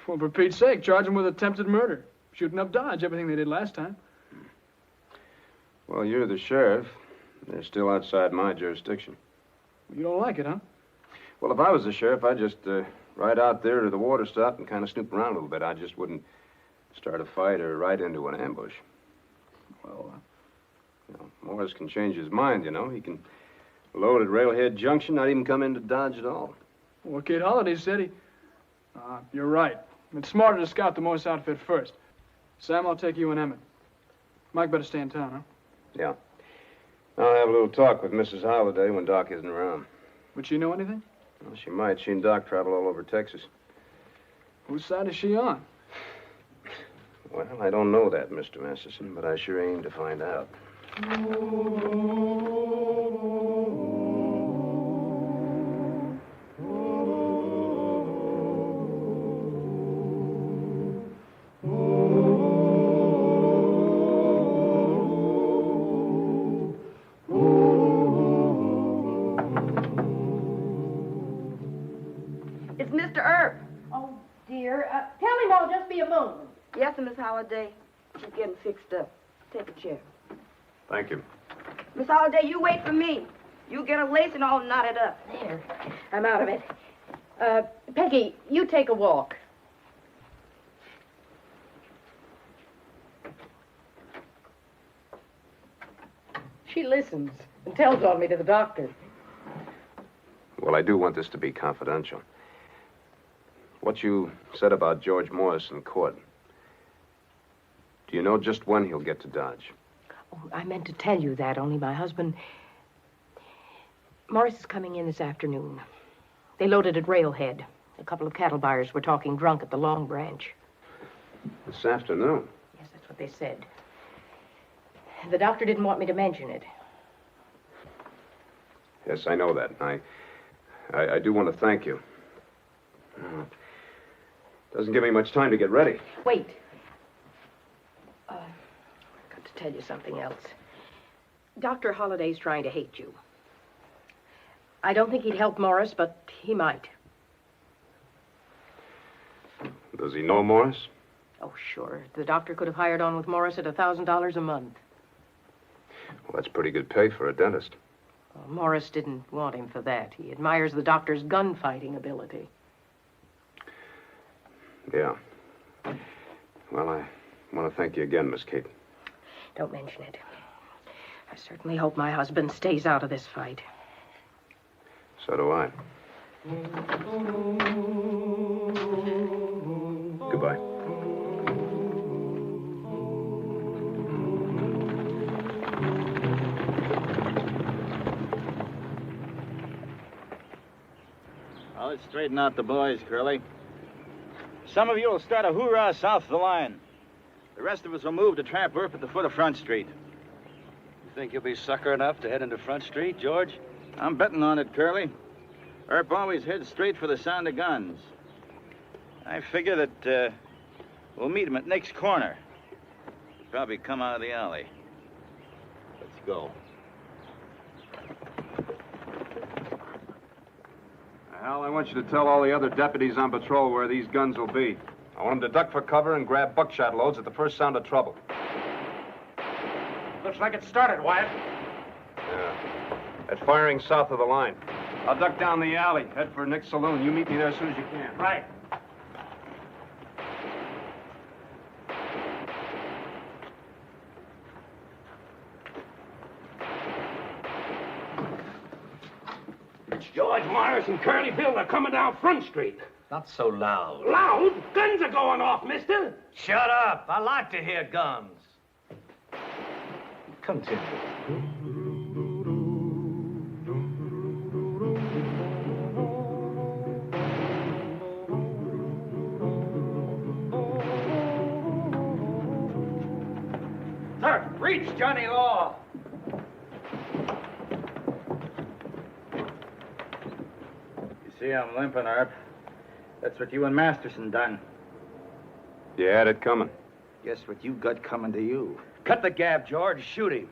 Well, for Pete's sake, charge them with attempted murder. Shooting up Dodge, everything they did last time. Well, you're the sheriff. They're still outside my jurisdiction. You don't like it, huh? Well, if I was the sheriff, I'd just ride out there to the water stop and kind of snoop around a little bit. I just wouldn't start a fight or ride into an ambush. Well, Morris can change his mind, you know. He can load at Railhead Junction, not even come into Dodge at all. Well, Kate Holliday said he... you're right. It's smarter to scout the Morris outfit first. Sam, I'll take you and Emmett. Mike better stay in town, huh? Yeah. I'll have a little talk with Mrs. Holliday when Doc isn't around. Would she know anything? Well, she might. She and Doc travel all over Texas. Whose side is she on? Well, I don't know that, Mr. Masterson, but I sure aim to find out. It's Mr. Earp. Oh, dear. Tell him I'll just be a moment. Yes, Miss Holliday. She's getting fixed up. Take a chair. Thank you. Miss Holliday, you wait for me. You get a lace and I'll knot it up. There. I'm out of it. Peggy, you take a walk. She listens and tells on me to the doctor. Well, I do want this to be confidential. What you said about George Morris in court, do you know just when he'll get to Dodge? Oh, I meant to tell you that, only my husband... Morris is coming in this afternoon. They loaded at Railhead. A couple of cattle buyers were talking drunk at the Long Branch. This afternoon? Yes, that's what they said. The doctor didn't want me to mention it. Yes, I know that. I do want to thank you. Doesn't give me much time to get ready. Wait. I've got to tell you something else. Dr. Holliday's trying to hate you. I don't think he'd help Morris, but he might. Does he know Morris? Oh, sure. The doctor could have hired on with Morris at $1,000 a month. Well, that's pretty good pay for a dentist. Well, Morris didn't want him for that. He admires the doctor's gunfighting ability. Yeah. Well, I want to thank you again, Miss Kate. Don't mention it. I certainly hope my husband stays out of this fight. So do I. Goodbye. Well, let's straighten out the boys, Curly. Some of you will start a hoorah south of the line. The rest of us will move to Tramp Earp at the foot of Front Street. You think you'll be sucker enough to head into Front Street, George? I'm betting on it, Curly. Earp always heads straight for the sound of guns. I figure that we'll meet him at Nick's corner. He'll probably come out of the alley. Let's go. Al, I want you to tell all the other deputies on patrol where these guns will be. I want them to duck for cover and grab buckshot loads at the first sound of trouble. Looks like it started, Wyatt. Yeah. At firing south of the line. I'll duck down the alley, head for Nick's saloon. You meet me there as soon as you can. Right. It's George Morris and Curly Bill. They're coming down Front Street. Not so loud. Loud? Guns are going off, mister. Shut up. I like to hear guns. Continue. Sir, reach Johnny Law. You see, I'm limping, Earp. That's what you and Masterson done. You had it coming. Guess what you got coming to you? Cut the gab, George. Shoot him.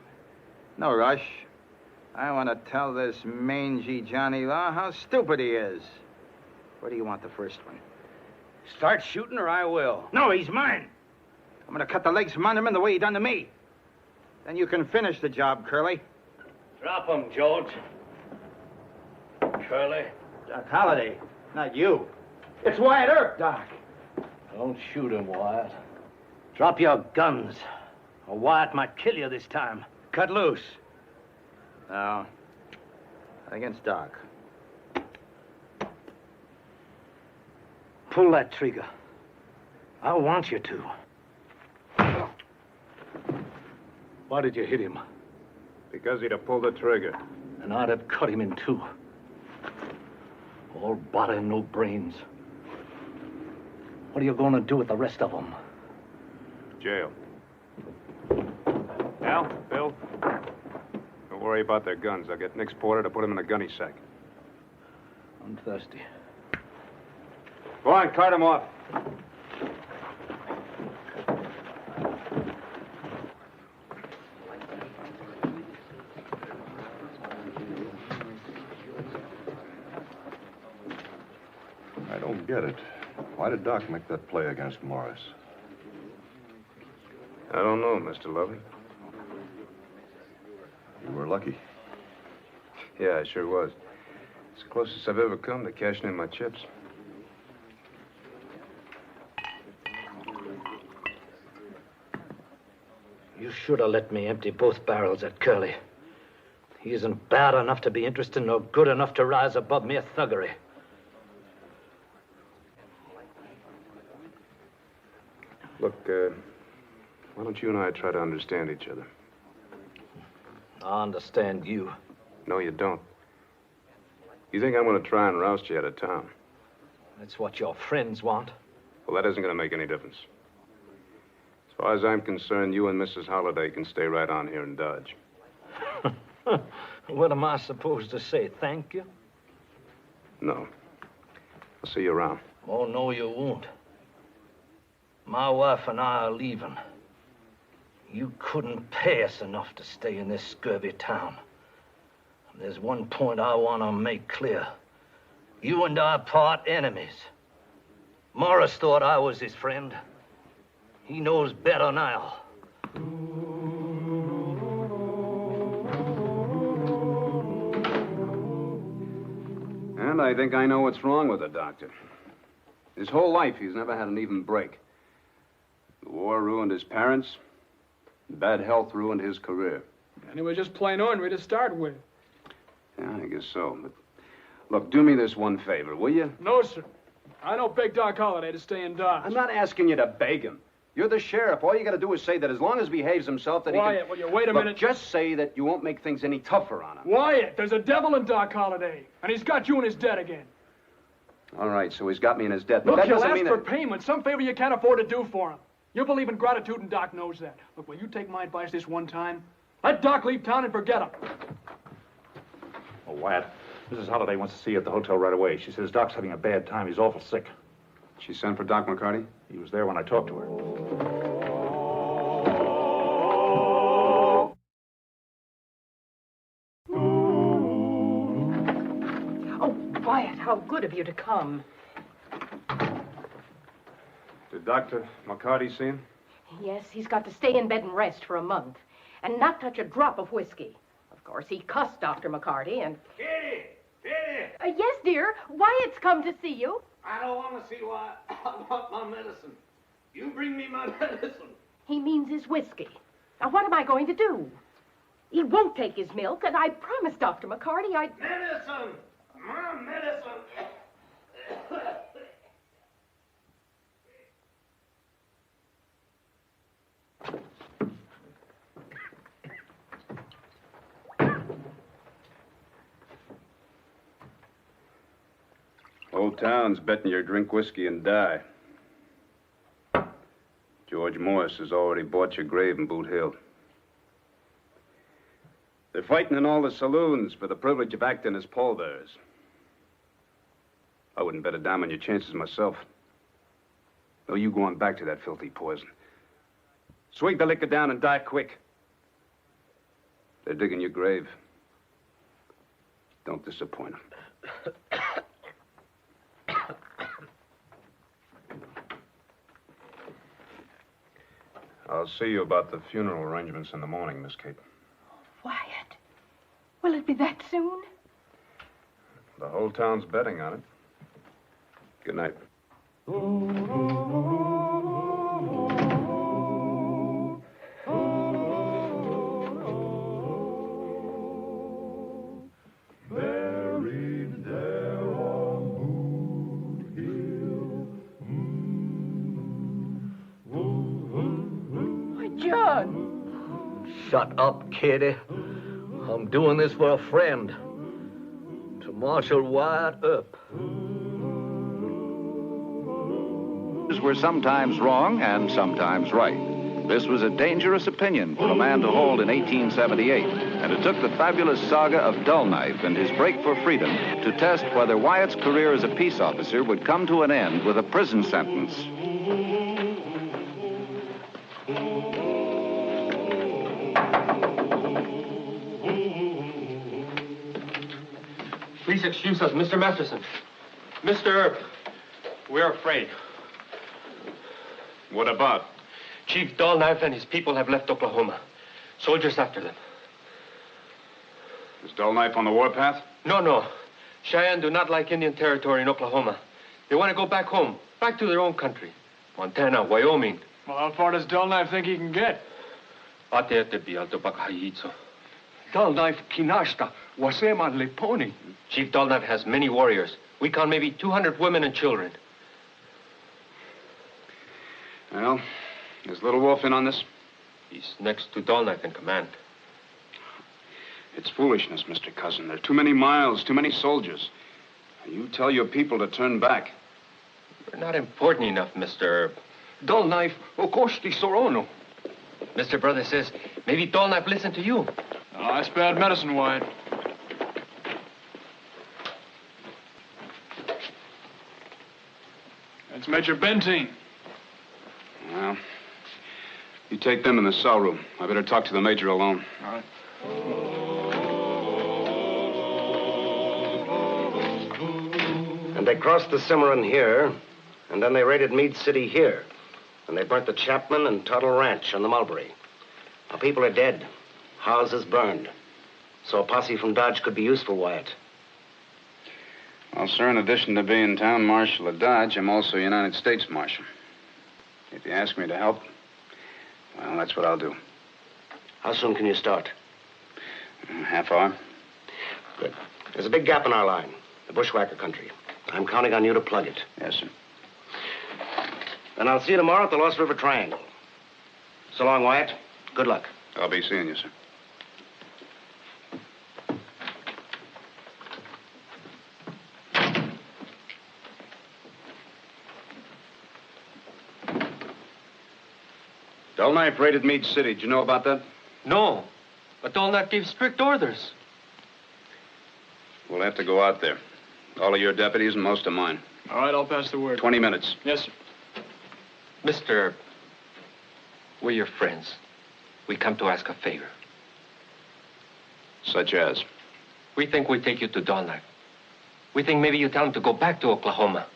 No rush. I want to tell this mangy Johnny Law how stupid he is. Where do you want the first one? Start shooting or I will. No, he's mine. I'm going to cut the legs from under him the way he done to me. Then you can finish the job, Curly. Drop him, George. Curly. Doc Holliday, not you. It's Wyatt Earp, Doc. Don't shoot him, Wyatt. Drop your guns, or Wyatt might kill you this time. Cut loose. No. Against Doc. Pull that trigger. I want you to. Why did you hit him? Because he'd have pulled the trigger. And I'd have cut him in two. All body and no brains. What are you going to do with the rest of them? Jail. Al, Bill, don't worry about their guns. I'll get Nick's porter to put them in a gunny sack. I'm thirsty. Go on, cart him off. I don't get it. Why did Doc make that play against Morris? I don't know, Mr. Lovey. You were lucky. Yeah, I sure was. It's the closest I've ever come to cashing in my chips. You should have let me empty both barrels at Curly. He isn't bad enough to be interested nor good enough to rise above mere thuggery. Look, why don't you and I try to understand each other? I understand you. No, you don't. You think I'm going to try and roust you out of town? That's what your friends want. Well, that isn't going to make any difference. As far as I'm concerned, you and Mrs. Holliday can stay right on here in Dodge. What am I supposed to say? Thank you? No. I'll see you around. Oh, no, you won't. My wife and I are leaving. You couldn't pay us enough to stay in this scurvy town. There's one point I want to make clear. You and I part enemies. Morris thought I was his friend. He knows better now. And I think I know what's wrong with the doctor. His whole life, he's never had an even break. The war ruined his parents. Bad health ruined his career. And he was just plain ornery to start with. Yeah, I guess so. But look, do me this one favor, will you? No, sir. I don't beg Doc Holliday to stay in Dodge. I'm not asking you to beg him. You're the sheriff. All you got to do is say that as long as he behaves himself, that Wyatt, he can... will you wait a Look, minute? just say that you won't make things any tougher on him. Wyatt, there's a devil in Doc Holliday, and he's got you in his debt again. All right, so he's got me in his debt. But Look, that he'll doesn't ask mean for that... payment, some favor you can't afford to do for him. You believe in gratitude, and Doc knows that. Look, will you take my advice this one time? Let Doc leave town and forget him. Oh, Wyatt, Mrs. Holliday wants to see you at the hotel right away. She says Doc's having a bad time. He's awful sick. She sent for Doc McCarty? He was there when I talked to her. Oh, Wyatt, how good of you to come. Did Dr. McCarty see him? Yes, he's got to stay in bed and rest for a month. And not touch a drop of whiskey. Of course, he cussed Dr. McCarty and... Kitty! Kitty! Yes, dear. Wyatt's come to see you. I don't want to see why. I want my medicine. You bring me my medicine. He means his whiskey. Now, what am I going to do? He won't take his milk, and I promised Dr. McCarty I'd... Medicine! My medicine! Old town's betting you drink whiskey and die. George Morris has already bought your grave in Boot Hill. They're fighting in all the saloons for the privilege of acting as pallbearers. I wouldn't bet a dime on your chances myself. No, you going back to that filthy poison. Swig the liquor down and die quick. They're digging your grave. Don't disappoint them. I'll see you about the funeral arrangements in the morning, Miss Kate. Wyatt, will it be that soon? The whole town's betting on it. Good night. Shut up, kitty. I'm doing this for a friend. To Marshal Wyatt Earp. Were sometimes wrong and sometimes right. This was a dangerous opinion for a man to hold in 1878, and it took the fabulous saga of Dull Knife and his break for freedom to test whether Wyatt's career as a peace officer would come to an end with a prison sentence. Please excuse us, Mr. Masterson. Mr. Earp, we're afraid. What about? Chief Dull Knife and his people have left Oklahoma. Soldiers after them. Is Dull Knife on the warpath? No. Cheyenne do not like Indian territory in Oklahoma. They want to go back home, back to their own country. Montana, Wyoming. Well, how far does Dull Knife think he can get? Dull Knife kinashta, wasema leponi. Chief Dull Knife has many warriors. We count maybe 200 women and children. Well, is Little Wolf in on this? He's next to Dull Knife in command. It's foolishness, Mr. Cousin. There are too many miles, too many soldiers. You tell your people to turn back. You're not important enough, Mr. Earp. Dull Knife, okoshti sorono. Mr. Brother says maybe Dull Knife listen to you. Oh, that's bad medicine, Wyatt. That's Major Benteen. Well, you take them in the cell room. I better talk to the major alone. All right. And they crossed the Cimarron here, and then they raided Meade City here. And they burnt the Chapman and Tuttle Ranch on the Mulberry. Our people are dead. Houses burned. So a posse from Dodge could be useful, Wyatt. Well, sir, in addition to being town marshal of Dodge, I'm also United States Marshal. If you ask me to help, well, that's what I'll do. How soon can you start? Half hour. Good. There's a big gap in our line, the bushwhacker country. I'm counting on you to plug it. Yes, sir. Then I'll see you tomorrow at the Lost River Triangle. So long, Wyatt. Good luck. I'll be seeing you, sir. Dull Knife raided Meade City. Did you know about that? No, but Dull Knife gave strict orders. We'll have to go out there. All of your deputies and most of mine. All right, I'll pass the word. 20 minutes. Yes, sir. Mr. We're your friends. We come to ask a favor. Such as? We think we take you to Dull Knife. We think maybe you tell him to go back to Oklahoma.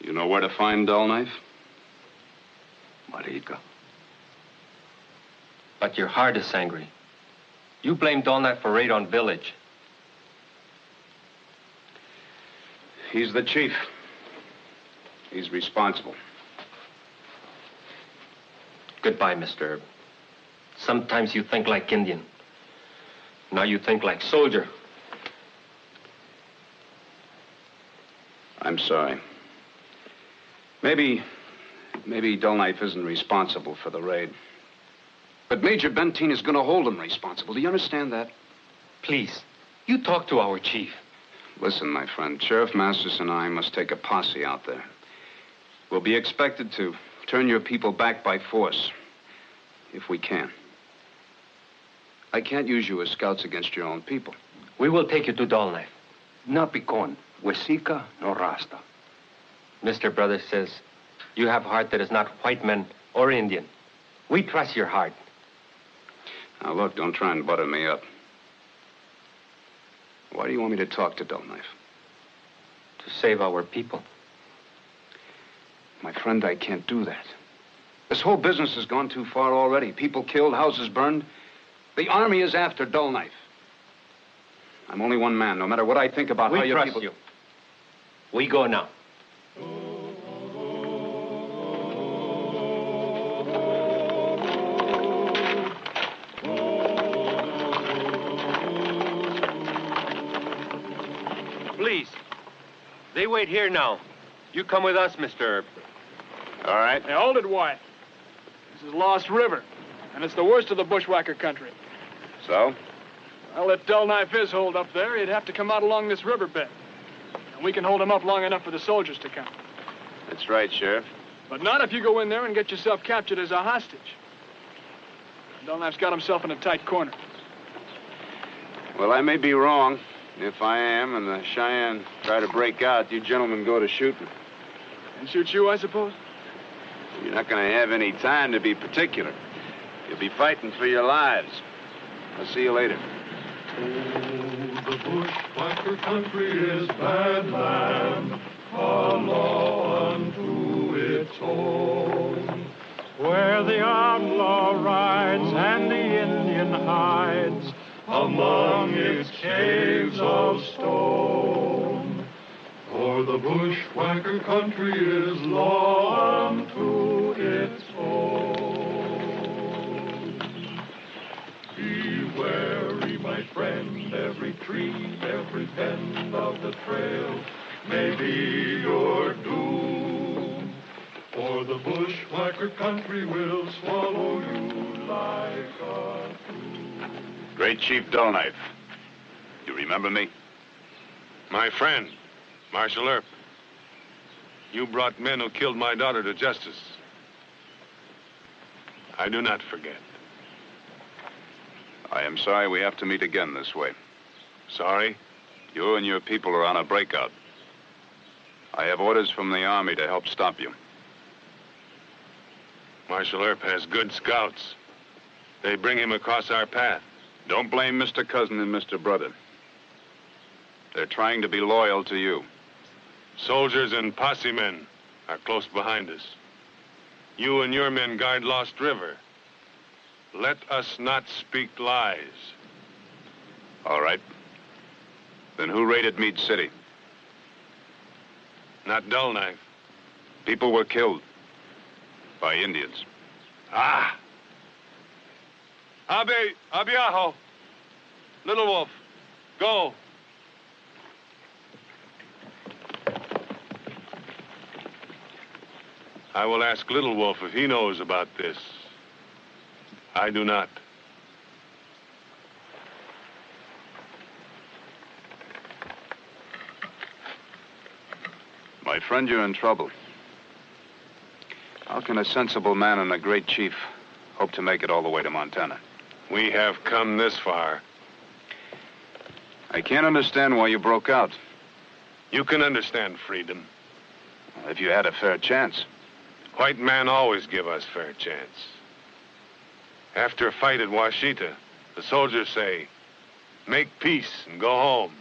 You know where to find Dull Knife? Marica. But your heart is angry. You blame Dull Knife for raid on village. He's the chief. He's responsible. Goodbye, Mr. Earp. Sometimes you think like Indian. Now you think like soldier. I'm sorry. Maybe Dull Knife isn't responsible for the raid. But Major Benteen is going to hold him responsible. Do you understand that? Please, you talk to our chief. Listen, my friend, Sheriff Masters and I must take a posse out there. We'll be expected to turn your people back by force, if we can. I can't use you as scouts against your own people. We will take you to Dull Knife. Napikon, Wesika, no Rasta. Mr. Brother says you have heart that is not white men, or Indian. We trust your heart. Now, look, don't try and butter me up. Why do you want me to talk to Dull Knife? To save our people. My friend, I can't do that. This whole business has gone too far already. People killed, houses burned. The army is after Dull Knife. I'm only one man, no matter what I think about how your people... We trust you. We go now. Please. They wait here now. You come with us, Mr. All right. Hey, hold it, Wyatt. This is Lost River, and it's the worst of the bushwhacker country. So? Well, if Dull Knife is holed up there, he'd have to come out along this riverbed. And we can hold him up long enough for the soldiers to come. That's right, Sheriff. But not if you go in there and get yourself captured as a hostage. Dull Knife's got himself in a tight corner. Well, I may be wrong. If I am, and the Cheyenne try to break out, you gentlemen go to shooting. And shoot you, I suppose? You're not going to have any time to be particular. You'll be fighting for your lives. I'll see you later. The bushwhacker country is bad land, a law unto its own, where the outlaw rides and the Indian hides among its caves of stone. For the bushwhacker country is law unto its own. Be wary, my friend, every tree, every bend of the trail may be your doom. For the bushwhacker country will swallow you like a Great Chief Dull Knife. You remember me? My friend, Marshal Earp. You brought men who killed my daughter to justice. I do not forget. I am sorry we have to meet again this way. Sorry? You and your people are on a breakout. I have orders from the army to help stop you. Marshal Earp has good scouts. They bring him across our path. Don't blame Mr. Cousin and Mr. Brother. They're trying to be loyal to you. Soldiers and posse men are close behind us. You and your men guard Lost River. Let us not speak lies. All right. Then who raided Meade City? Not Dull Knife. People were killed by Indians. Ah! Abiajo. Little Wolf, go. I will ask Little Wolf if he knows about this. I do not. My friend, you're in trouble. How can a sensible man and a great chief hope to make it all the way to Montana? We have come this far. I can't understand why you broke out. You can understand freedom. If you had a fair chance. White men always give us fair chance. After a fight at Washita, the soldiers say, make peace and go home.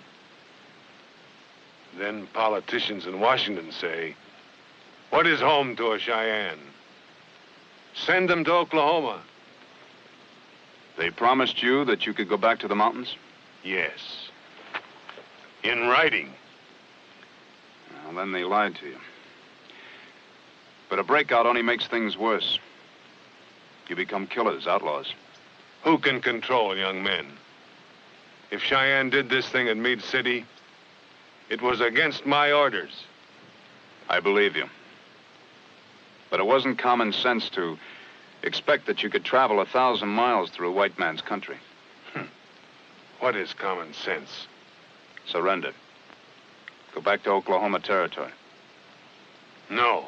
Then politicians in Washington say, what is home to a Cheyenne? Send them to Oklahoma. They promised you that you could go back to the mountains? Yes. In writing. Well, then they lied to you. But a breakout only makes things worse. You become killers, outlaws. Who can control young men? If Cheyenne did this thing at Meade City, it was against my orders. I believe you. But it wasn't common sense to expect that you could travel 1,000 miles through a white man's country. What is common sense? Surrender. Go back to Oklahoma Territory. No.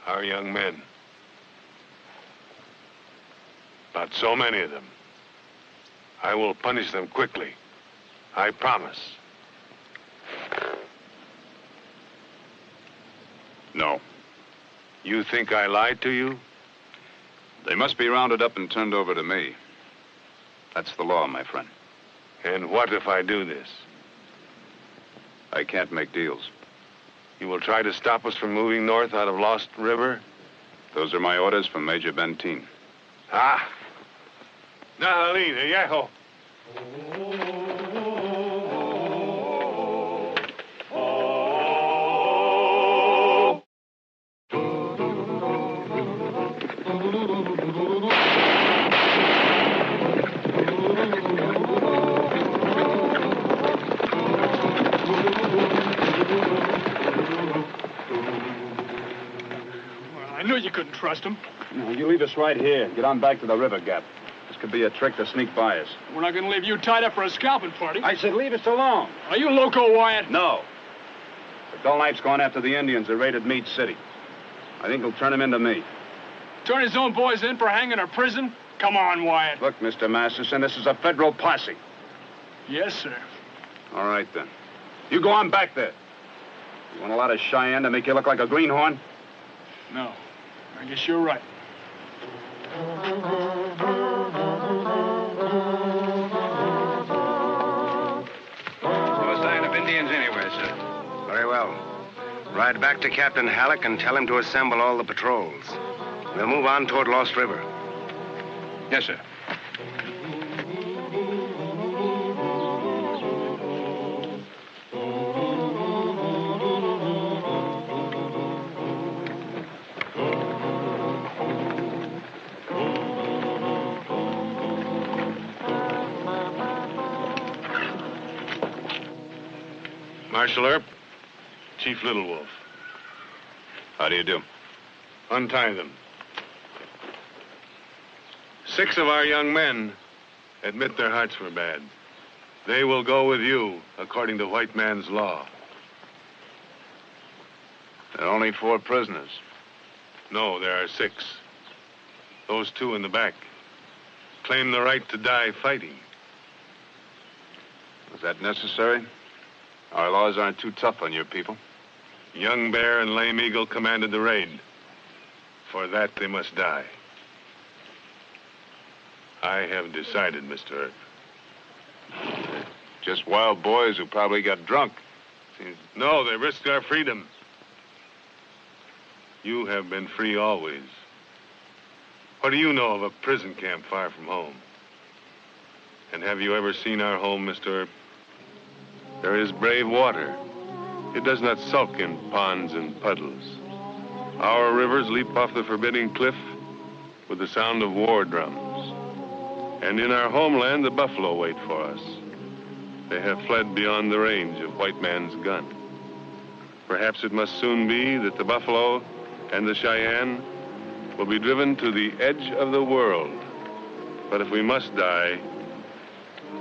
Our young men. About so many of them. I will punish them quickly. I promise. No. You think I lied to you? They must be rounded up and turned over to me. That's the law, my friend. And what if I do this? I can't make deals. You will try to stop us from moving north out of Lost River? Those are my orders from Major Benteen. Ah. Nahalin, Yeho. I knew you couldn't trust him. No, you leave us right here. Get on back to the river gap. This could be a trick to sneak by us. We're not going to leave you tied up for a scalping party. I said leave us alone. Are you loco, Wyatt? No. The Dull Knife's gone after the Indians that raided Meade City. I think he'll turn him into me. Turn his own boys in for hanging or prison? Come on, Wyatt. Look, Mr. Masterson, this is a federal posse. Yes, sir. All right, then. You go on back there. You want a lot of Cheyenne to make you look like a greenhorn? No. I guess you're right. No sign of Indians anywhere, sir. Very well. Ride back to Captain Halleck and tell him to assemble all the patrols. We'll move on toward Lost River. Yes, sir. Marshal Earp, Chief Little Wolf. How do you do? Untie them. 6 of our young men admit their hearts were bad. They will go with you, according to white man's law. There are only 4 prisoners. No, there are 6. Those 2 in the back claim the right to die fighting. Was that necessary? Our laws aren't too tough on your people. Young Bear and Lame Eagle commanded the raid. For that, they must die. I have decided, Mr. Earp. Just wild boys who probably got drunk. No, they risked our freedom. You have been free always. What do you know of a prison camp far from home? And have you ever seen our home, Mr. Earp? There is brave water. It does not sulk in ponds and puddles. Our rivers leap off the forbidding cliff with the sound of war drums. And in our homeland, the buffalo wait for us. They have fled beyond the range of white man's gun. Perhaps it must soon be that the buffalo and the Cheyenne will be driven to the edge of the world. But if we must die,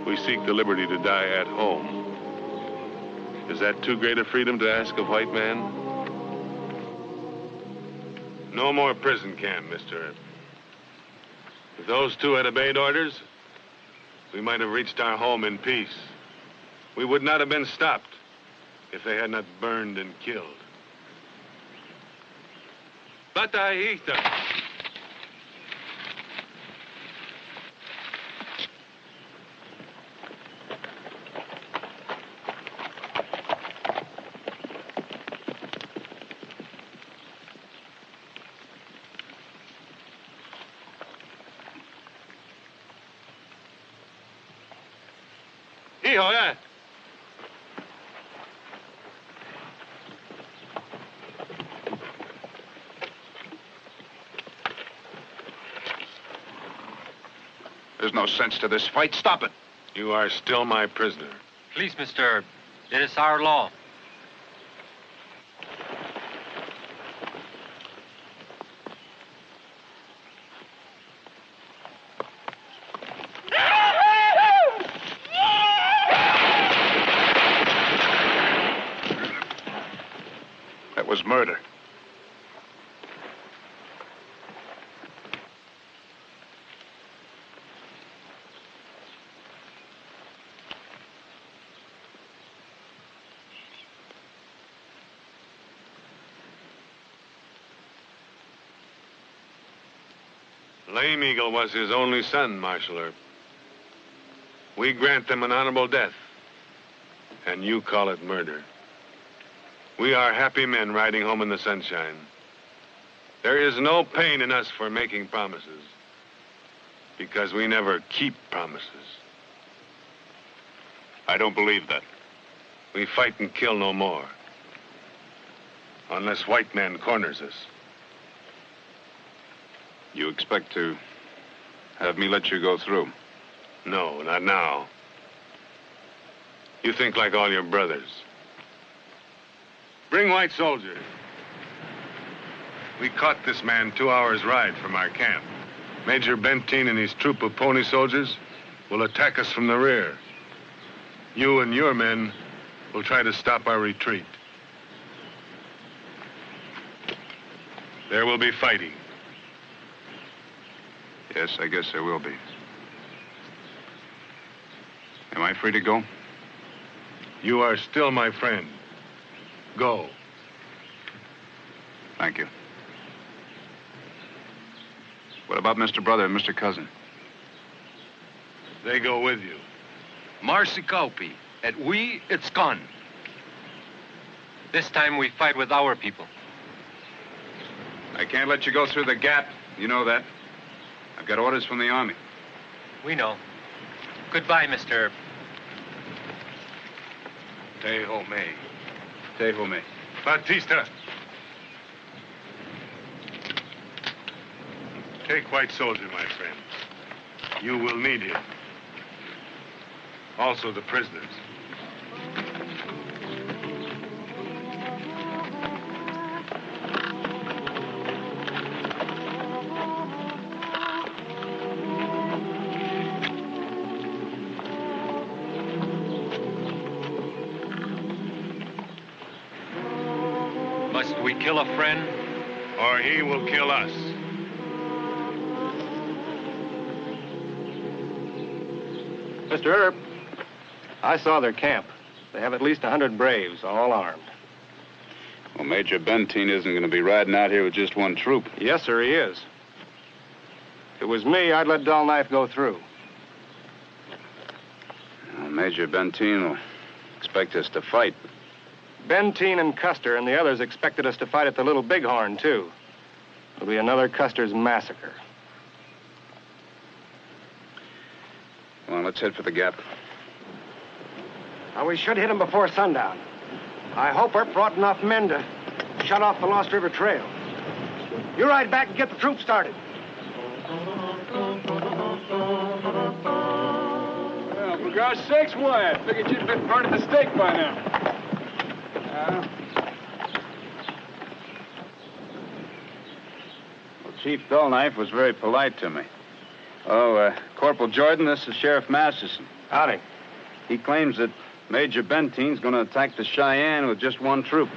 we seek the liberty to die at home. Is that too great a freedom to ask of white man? No more prison camp, Mr. Earp. If those 2 had obeyed orders, we might have reached our home in peace. We would not have been stopped if they had not burned and killed. Batahita. Hijo, ya. There's no sense to this fight. Stop it. You are still my prisoner. Please, Mr. Earp. It is our law. That was murder. Lame Eagle was his only son, Marshal Earp. We grant them an honorable death, and you call it murder. We are happy men riding home in the sunshine. There is no pain in us for making promises, because we never keep promises. I don't believe that. We fight and kill no more, unless white man corners us. You expect to have me let you go through? No, not now. You think like all your brothers. Bring white soldiers. We caught this man 2 hours' ride from our camp. Major Benteen and his troop of pony soldiers will attack us from the rear. You and your men will try to stop our retreat. There will be fighting. Yes, I guess there will be. Am I free to go? You are still my friend. Go. Thank you. What about Mr. Brother and Mr. Cousin? They go with you. Marcy Kaupi. At we, it's gone. This time we fight with our people. I can't let you go through the gap. You know that. I've got orders from the Army. We know. Goodbye, Mr. Tehome. Tehome. Batista. Take white soldier, my friend. You will need him. Also the prisoners. Must we kill a friend? Or he will kill us. Mr. Earp, I saw their camp. They have at least 100 braves, all armed. Well, Major Benteen isn't going to be riding out here with just one troop. Yes, sir, he is. If it was me, I'd let Dull Knife go through. Well, Major Benteen will expect us to fight. Benteen and Custer and the others expected us to fight at the Little Bighorn, too. It'll be another Custer's massacre. Come on, let's head for the gap. Now, we should hit them before sundown. I hope Earp brought enough men to shut off the Lost River Trail. You ride back and get the troops started. Well, for God's sakes, Wyatt. Figured you'd been burning the stake by now. Well, Chief Dullknife was very polite to me. Oh, Corporal Jordan, this is Sheriff Masterson. Howdy. He claims that Major Benteen's going to attack the Cheyenne with just one troop.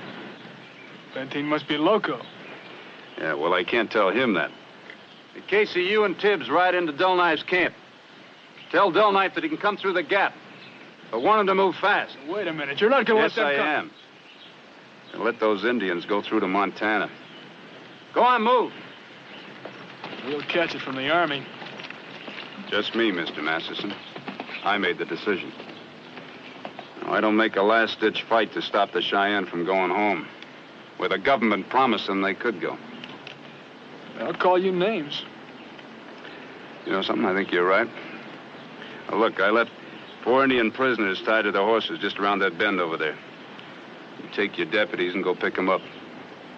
Benteen must be loco. Yeah, well, I can't tell him that. Casey, you and Tibbs ride into Dullknife's camp. Tell Dullknife that he can come through the gap. But want him to move fast. Wait a minute. You're not going to let them come... Yes, I am. And let those Indians go through to Montana. Go on, move. We'll catch it from the Army. Just me, Mr. Masterson. I made the decision. I don't make a last-ditch fight to stop the Cheyenne from going home. With the government promising they could go. I'll call you names. You know something? I think you're right. Now, look, I left 4 Indian prisoners tied to their horses just around that bend over there. You take your deputies and go pick them up.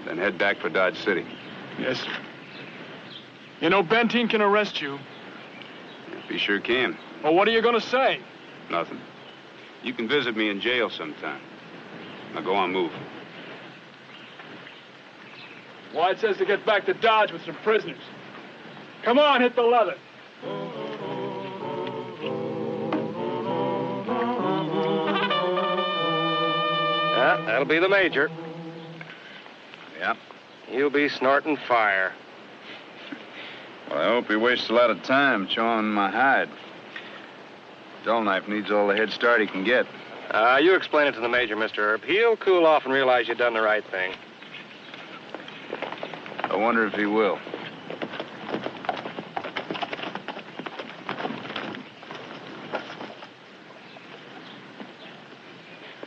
Then head back for Dodge City. Yes, sir. You know, Benteen can arrest you. He sure can. Well, what are you going to say? Nothing. You can visit me in jail sometime. Now go on, move. Wyatt says to get back to Dodge with some prisoners. Come on, hit the leather. Yeah, that'll be the major. Yeah. He'll be snorting fire. Well, I hope he wastes a lot of time chawing my hide. Dullknife needs all the head start he can get. You explain it to the major, Mr. Earp. He'll cool off and realize you've done the right thing. I wonder if he will.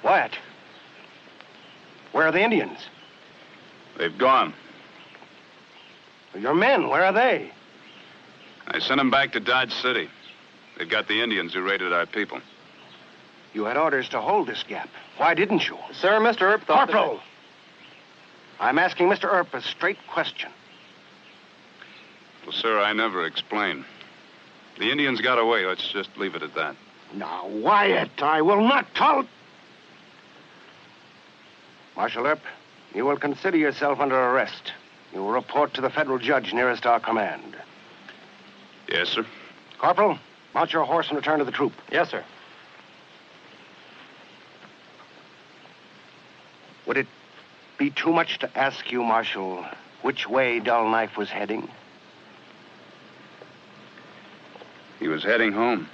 Wyatt, where are the Indians? They've gone. Your men, where are they? I sent them back to Dodge City. They've got the Indians who raided our people. You had orders to hold this gap. Why didn't you? Sir, Mr. Earp thought Corporal! I'm asking Mr. Earp a straight question. Well, sir, I never explained. The Indians got away. Let's just leave it at that. Now, Wyatt, I will not tolerate... Marshal Earp, you will consider yourself under arrest. You will report to the federal judge nearest our command. Yes, sir. Corporal, mount your horse and return to the troop. Yes, sir. Would it be too much to ask you, Marshal, which way Dull Knife was heading? He was heading home.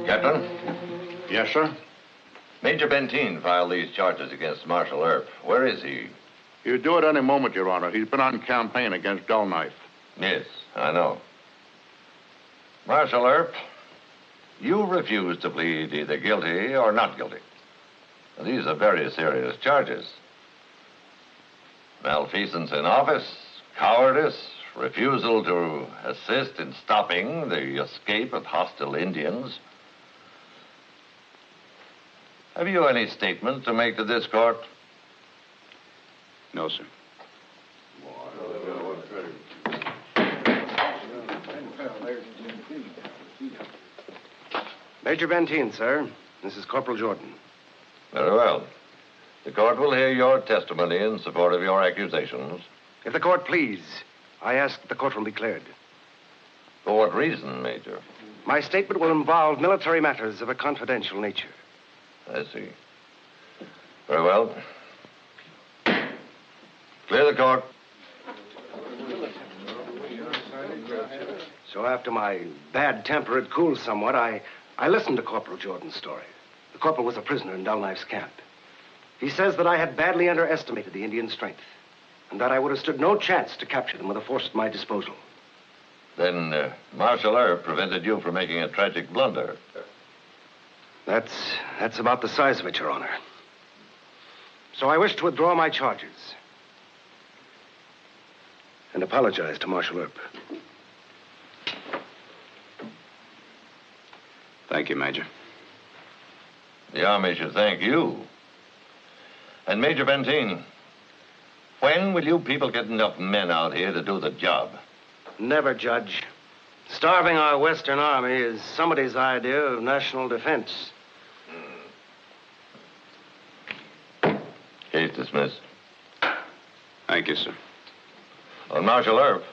Captain? Yes, sir? Major Benteen filed these charges against Marshal Earp. Where is he? He'll do it any moment, Your Honor. He's been on campaign against Dull Knife. Yes, I know. Marshal Earp, you refuse to plead either guilty or not guilty. These are very serious charges. Malfeasance in office, cowardice, refusal to assist in stopping the escape of hostile Indians. Have you any statement to make to this court? No, sir. Major Benteen, sir. This is Corporal Jordan. Very well. The court will hear your testimony in support of your accusations. If the court please, I ask that the courtroom be cleared. For what reason, Major? My statement will involve military matters of a confidential nature. I see. Very well. Clear the court. So after my bad temper had cooled somewhat, I listened to Corporal Jordan's story. The corporal was a prisoner in Dull Knife's camp. He says that I had badly underestimated the Indian strength, and that I would have stood no chance to capture them with a force at my disposal. Then Marshal Earp prevented you from making a tragic blunder. That's about the size of it, Your Honor. So I wish to withdraw my charges and apologize to Marshal Earp. Thank you, Major. The Army should thank you. And Major Benteen, when will you people get enough men out here to do the job? Never, Judge. Starving our Western Army is somebody's idea of national defense. Case dismissed. Thank you, sir. On Marshal Earp,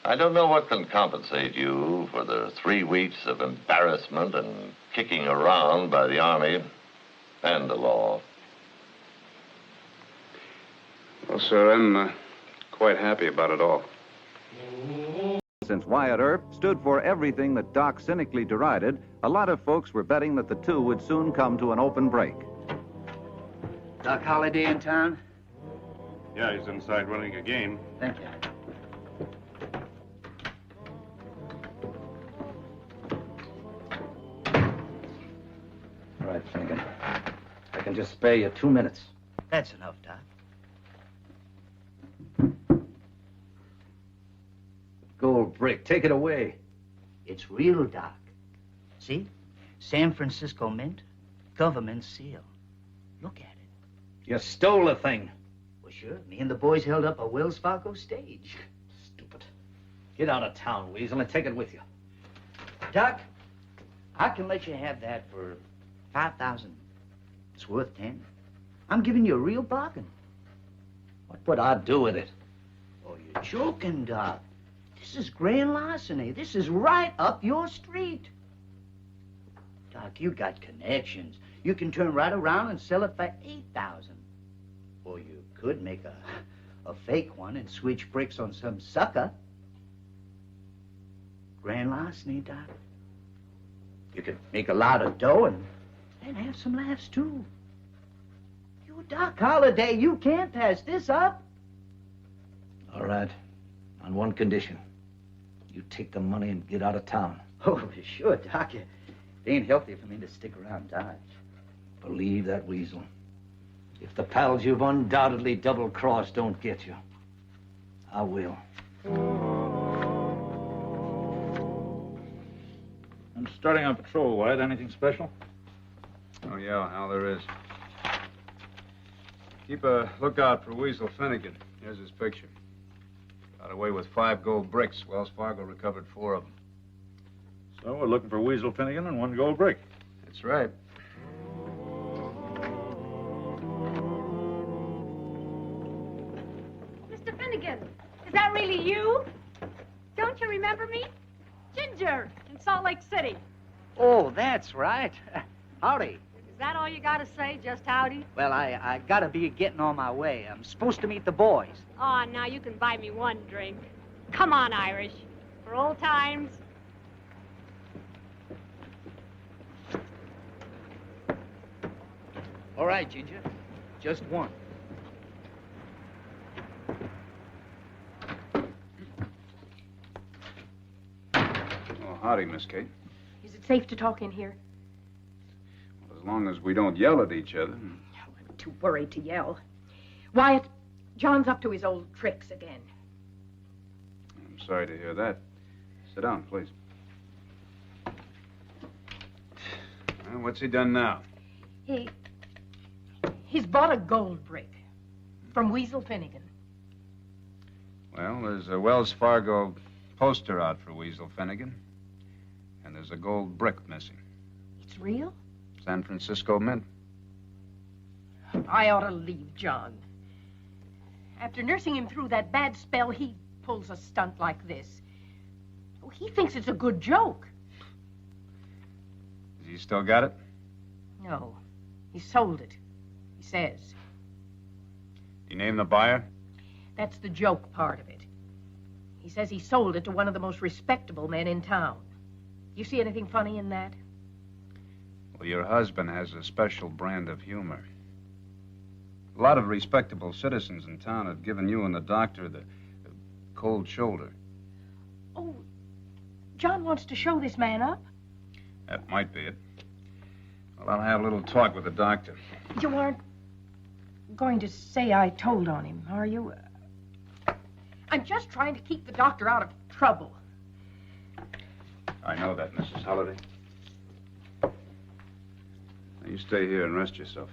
I don't know what can compensate you for the 3 weeks of embarrassment and kicking around by the Army and the law. Well, sir, I'm quite happy about it all. Since Wyatt Earp stood for everything that Doc cynically derided, a lot of folks were betting that the two would soon come to an open break. Doc Holliday in town? Yeah, he's inside running a game. Thank you. All right, Finnegan. I can just spare you 2 minutes. That's enough, Doc. Gold brick, take it away. It's real, Doc. See? San Francisco Mint, government seal. Look at it. You stole the thing. Well, sure. Me and the boys held up a Wells Fargo stage. Stupid. Get out of town, Weasel, and take it with you. Doc, I can let you have that for 5,000. It's worth 10. I'm giving you a real bargain. What would I do with it? Oh, you're joking, Doc. This is grand larceny. This is right up your street. Doc, you got connections. You can turn right around and sell it for 8,000. Or you could make a fake one and switch bricks on some sucker. Grand larceny, Doc. You could make a lot of dough and have some laughs, too. You, Doc Holliday, you can't pass this up. All right. On one condition. You take the money and get out of town. Oh, sure, Doc. It ain't healthy for me to stick around Dodge. Believe that weasel. If the pals you've undoubtedly double-crossed don't get you, I will. I'm starting on patrol, White. Anything special? Oh, yeah, Hal, there is. Keep a lookout for Weasel Finnegan. Here's his picture. Got away with 5 gold bricks. Wells Fargo recovered 4 of them. So we're looking for Weasel Finnegan and 1 gold brick. That's right. Mr. Finnegan, is that really you? Don't you remember me? Ginger in Salt Lake City. Oh, that's right. Howdy. Is that all you gotta say, just howdy? Well, I gotta be getting on my way. I'm supposed to meet the boys. Oh, now you can buy me 1 drink. Come on, Irish. For old times. All right, Ginger. Just 1. Oh, howdy, Miss Kate. Is it safe to talk in here? Well, as long as we don't yell at each other. I'm too worried to yell. Wyatt, John's up to his old tricks again. I'm sorry to hear that. Sit down, please. Well, what's he done now? He's bought a gold brick from Weasel Finnegan. Well, there's a Wells Fargo poster out for Weasel Finnegan. And there's a gold brick missing. It's real? San Francisco Mint. I ought to leave John. After nursing him through that bad spell, he pulls a stunt like this. Oh, he thinks it's a good joke. Has he still got it? No, he sold it, he says. You name the buyer? That's the joke part of it. He says he sold it to one of the most respectable men in town. You see anything funny in that? Well, your husband has a special brand of humor. A lot of respectable citizens in town have given you and the doctor the cold shoulder. Oh, John wants to show this man up? That might be it. Well, I'll have a little talk with the doctor. You aren't going to say I told on him, are you? I'm just trying to keep the doctor out of trouble. I know that, Mrs. Holliday. Now, you stay here and rest yourself.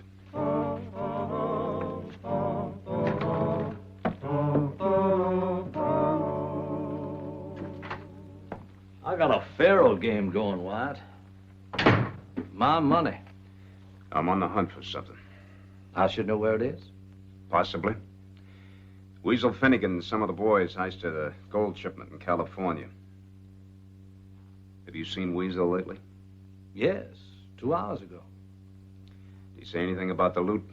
I got a faro game going, Wyatt. My money. I'm on the hunt for something. I should know where it is? Possibly. Weasel Finnegan and some of the boys heisted a gold shipment in California. Have you seen Weasel lately? Yes, 2 hours ago. Did he say anything about the loot?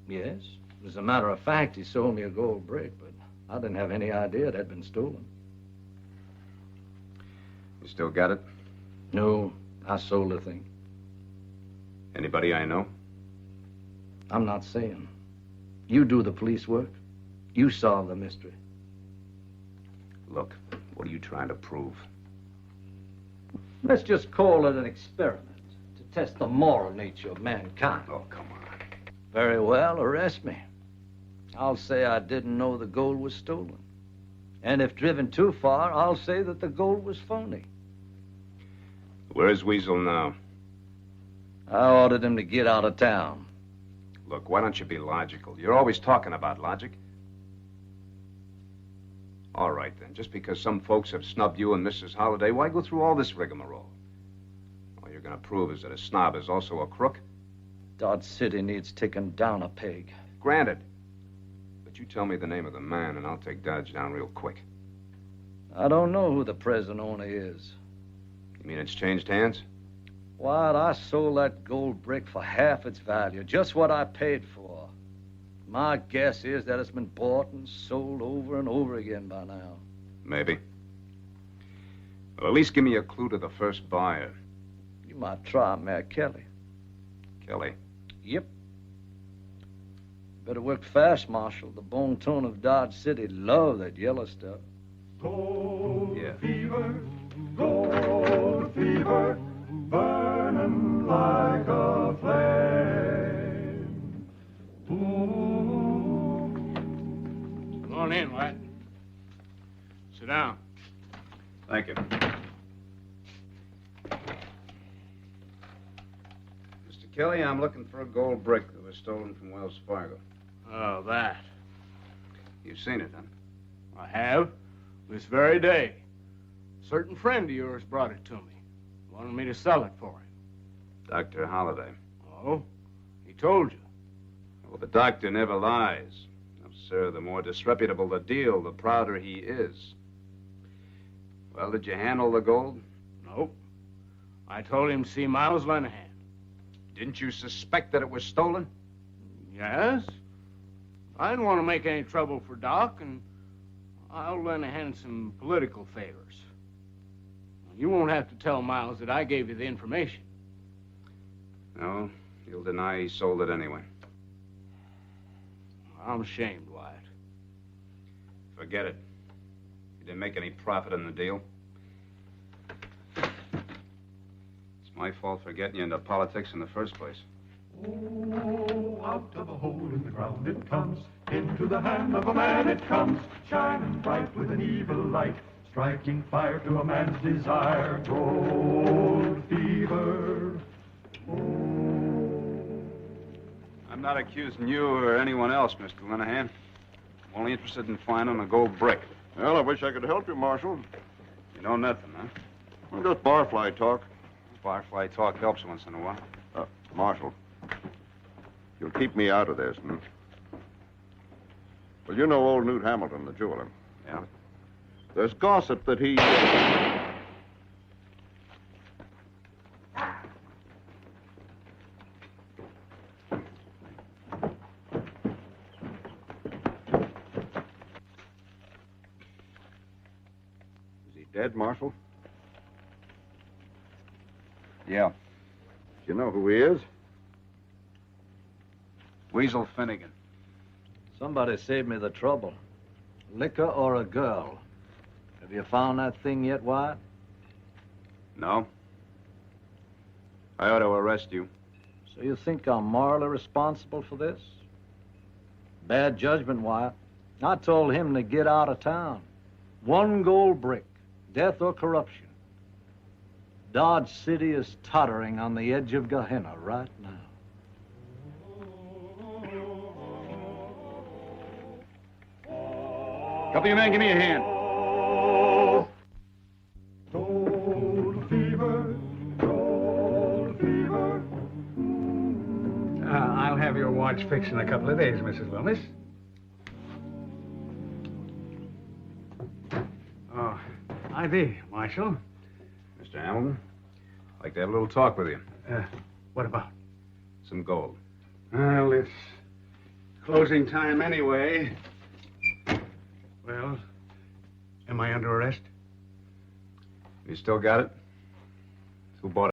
Yes. As a matter of fact, he sold me a gold brick, but I didn't have any idea it had been stolen. You still got it? No, I sold the thing. Anybody I know? I'm not saying. You do the police work. You solve the mystery. Look, what are you trying to prove? Let's just call it an experiment to test the moral nature of mankind. Oh, come on. Very well, arrest me. I'll say I didn't know the gold was stolen. And if driven too far, I'll say that the gold was phony. Where's Weasel now? I ordered him to get out of town. Look, why don't you be logical? You're always talking about logic. All right, then. Just because some folks have snubbed you and Mrs. Holliday, why go through all this rigmarole? All you're going to prove is that a snob is also a crook? Dodge City needs taken down a peg. Granted. But you tell me the name of the man, and I'll take Dodge down real quick. I don't know who the present owner is. You mean it's changed hands? Why, I sold that gold brick for half its value, just what I paid for. My guess is that it's been bought and sold over and over again by now. Maybe. Well, at least give me a clue to the first buyer. You might try Mayor Kelly. Kelly? Yep. Better work fast, Marshal. The bon ton of Dodge City love that yellow stuff. Gold fever, gold fever, burning like a flame. Ooh. Come on in, Wyatt. Sit down. Thank you. Mr. Kelly, I'm looking for a gold brick that was stolen from Wells Fargo. Oh, that. You've seen it, huh? I have. This very day. A certain friend of yours brought it to me. Wanted me to sell it for him. Dr. Holliday. Oh? He told you. Well, the doctor never lies. No, sir, the more disreputable the deal, the prouder he is. Well, did you handle the gold? Nope. I told him to see Miles Lenahan. Didn't you suspect that it was stolen? Yes. I didn't want to make any trouble for Doc, and I owe Lenahan some political favors. You won't have to tell Miles that I gave you the information. No, he'll deny he sold it anyway. I'm ashamed, Wyatt. Forget it. You didn't make any profit in the deal. It's my fault for getting you into politics in the first place. Oh, out of a hole in the ground it comes, into the hand of a man it comes, shining bright with an evil light, striking fire to a man's desire. Gold fever. I'm not accusing you or anyone else, Mr. Lenahan. I'm only interested in finding a gold brick. Well, I wish I could help you, Marshal. You know nothing, huh? Well, just barfly talk. Barfly talk helps once in a while. Marshal, you'll keep me out of this, hmm? Well, you know old Newt Hamilton, the jeweler. Yeah? There's gossip that he... Is he dead, Marshal? Yeah. Do you know who he is? Weasel Finnegan. Somebody saved me the trouble. Liquor or a girl? Have you found that thing yet, Wyatt? No. I ought to arrest you. So you think I'm morally responsible for this? Bad judgment, Wyatt. I told him to get out of town. One gold brick, death or corruption. Dodge City is tottering on the edge of Gehenna right now. Couple of you men, give me a hand. Gold fever, gold fever. I'll have your watch fixed in a couple of days, Mrs. Willis. Oh, I be, Marshal. Mr. Hamilton, I'd like to have a little talk with you. What about? Some gold. Well, it's closing time anyway. Well, am I under arrest? You still got it? Who bought it?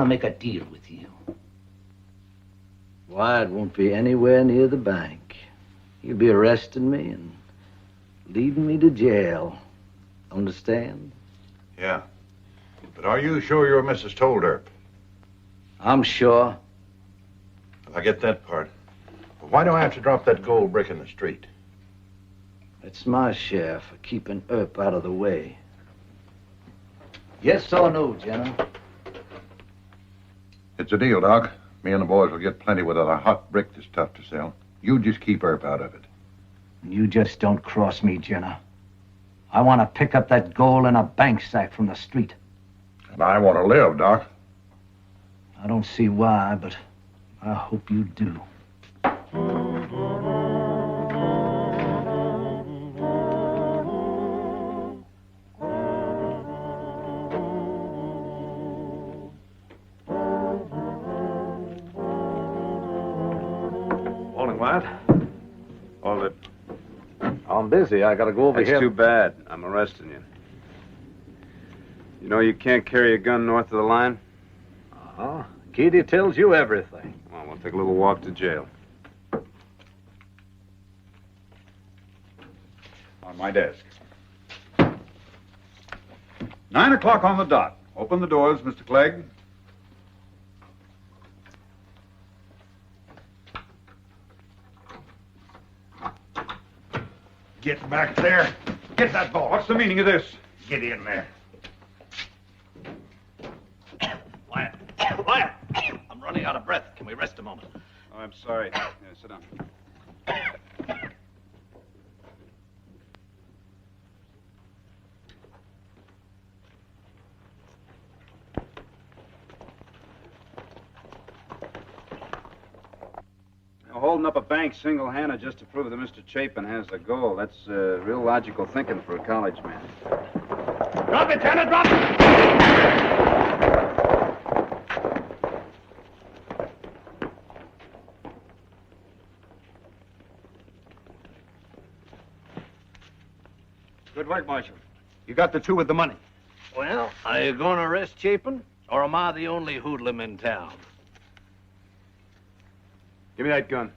to make a deal with you. Wyatt won't be anywhere near the bank. He'll be arresting me and leading me to jail. Understand? Yeah. But are you sure you're Mrs. Tolderp? I'm sure. I get that part. But why do I have to drop that gold brick in the street? It's my share for keeping Earp out of the way. Yes or no, Jenna? It's a deal, Doc. Me and the boys will get plenty without a hot brick that's tough to sell. You just keep Earp out of it. You just don't cross me, Jenna. I want to pick up that gold in a bank sack from the street. And I want to live, Doc. I don't see why, but I hope you do. Morning, Wyatt. Hold it. I'm busy. I gotta go over That's here. too bad. I'm arresting you. You know you can't carry a gun north of the line? Uh-huh. Katie tells you everything. Well, we'll take a little walk to jail. On my desk. 9 o'clock on the dot. Open the doors, Mr. Clegg. Get back there. Get that ball. What's the meaning of this? Get in there. Wyatt, I'm running out of breath. Can we rest a moment? Oh, I'm sorry. Yeah, sit down. Holding up a bank single-handed just to prove that Mr. Chapin has the gold. That's real logical thinking for a college man. Drop it, Jenna, drop it! Good work, Marshal. You got the two with the money. Well, are you going to arrest Chapin, or am I the only hoodlum in town? Give me that gun.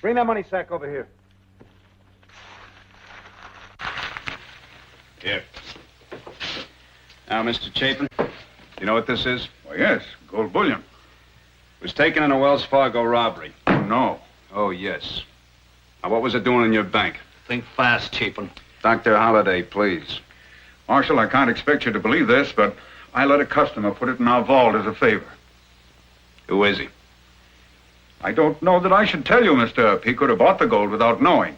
Bring that money sack over here. Here. Now, Mr. Chapin, you know what this is? Why, yes, gold bullion. It was taken in a Wells Fargo robbery. Oh, no. Oh, yes. Now, what was it doing in your bank? Think fast, Chapin. Dr. Holliday, please. Marshal, I can't expect you to believe this, but I let a customer put it in our vault as a favor. Who is he? I don't know that I should tell you, Mr. Earp. He could have bought the gold without knowing.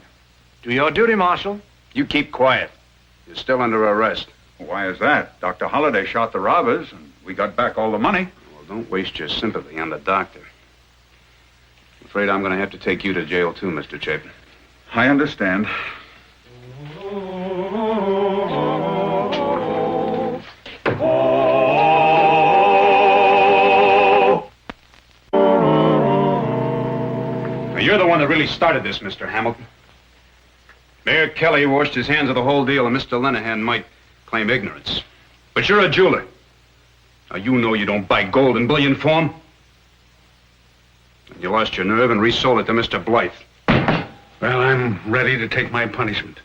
Do your duty, Marshal. You keep quiet. You're still under arrest. Why is that? Dr. Holliday shot the robbers, and we got back all the money. Well, don't waste your sympathy on the doctor. I'm afraid I'm going to have to take you to jail, too, Mr. Chapin. I understand. You're the one that really started this, Mr. Hamilton. Mayor Kelly washed his hands of the whole deal, and Mr. Lenahan might claim ignorance. But you're a jeweler. Now, you know you don't buy gold in bullion form. You lost your nerve and resold it to Mr. Blythe. Well, I'm ready to take my punishment.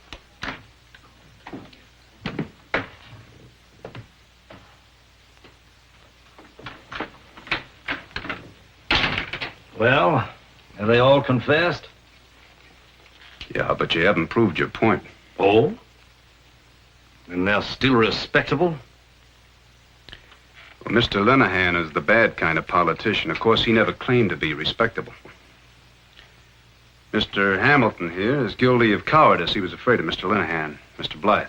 Well, have they all confessed? Yeah, but you haven't proved your point. Oh? And they're still respectable? Well, Mr. Lenahan is the bad kind of politician. Of course, he never claimed to be respectable. Mr. Hamilton here is guilty of cowardice. He was afraid of Mr. Lenahan, Mr. Blythe.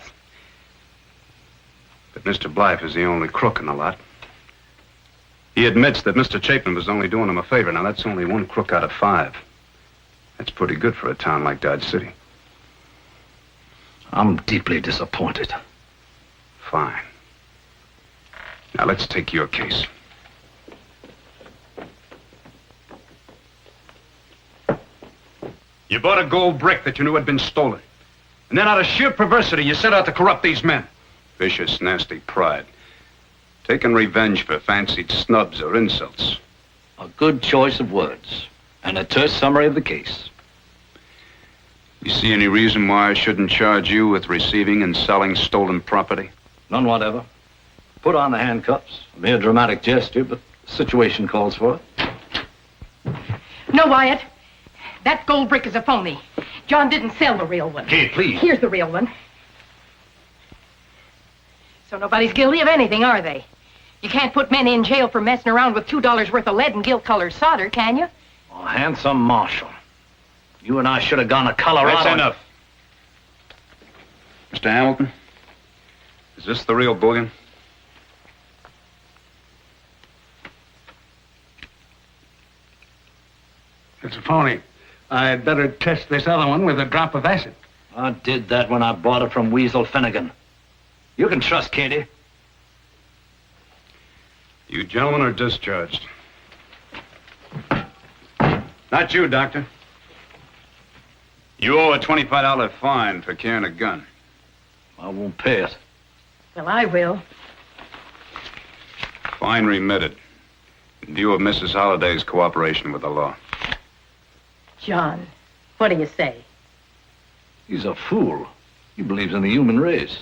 But Mr. Blythe is the only crook in the lot. He admits that Mr. Chapin was only doing him a favor. Now, that's only one crook out of 5. That's pretty good for a town like Dodge City. I'm deeply disappointed. Fine. Now, let's take your case. You bought a gold brick that you knew had been stolen. And then out of sheer perversity, you set out to corrupt these men. Vicious, nasty pride. Taking revenge for fancied snubs or insults. A good choice of words. And a terse summary of the case. You see any reason why I shouldn't charge you with receiving and selling stolen property? None whatever. Put on the handcuffs. A mere dramatic gesture, but the situation calls for it. No, Wyatt. That gold brick is a phony. John didn't sell the real one. Kate, please. Here's the real one. So nobody's guilty of anything, are they? You can't put men in jail for messing around with $2 worth of lead and gilt-colored solder, can you? Oh, handsome Marshal. You and I should have gone to Colorado. That's enough. Mr. Hamilton, is this the real bullion? It's a phony. I'd better test this other one with a drop of acid. I did that when I bought it from Weasel Finnegan. You can trust Katie. You gentlemen are discharged. Not you, Doctor. You owe a $25 fine for carrying a gun. I won't pay it. Well, I will. Fine remitted. In view of Mrs. Holliday's cooperation with the law. John, what do you say? He's a fool. He believes in the human race.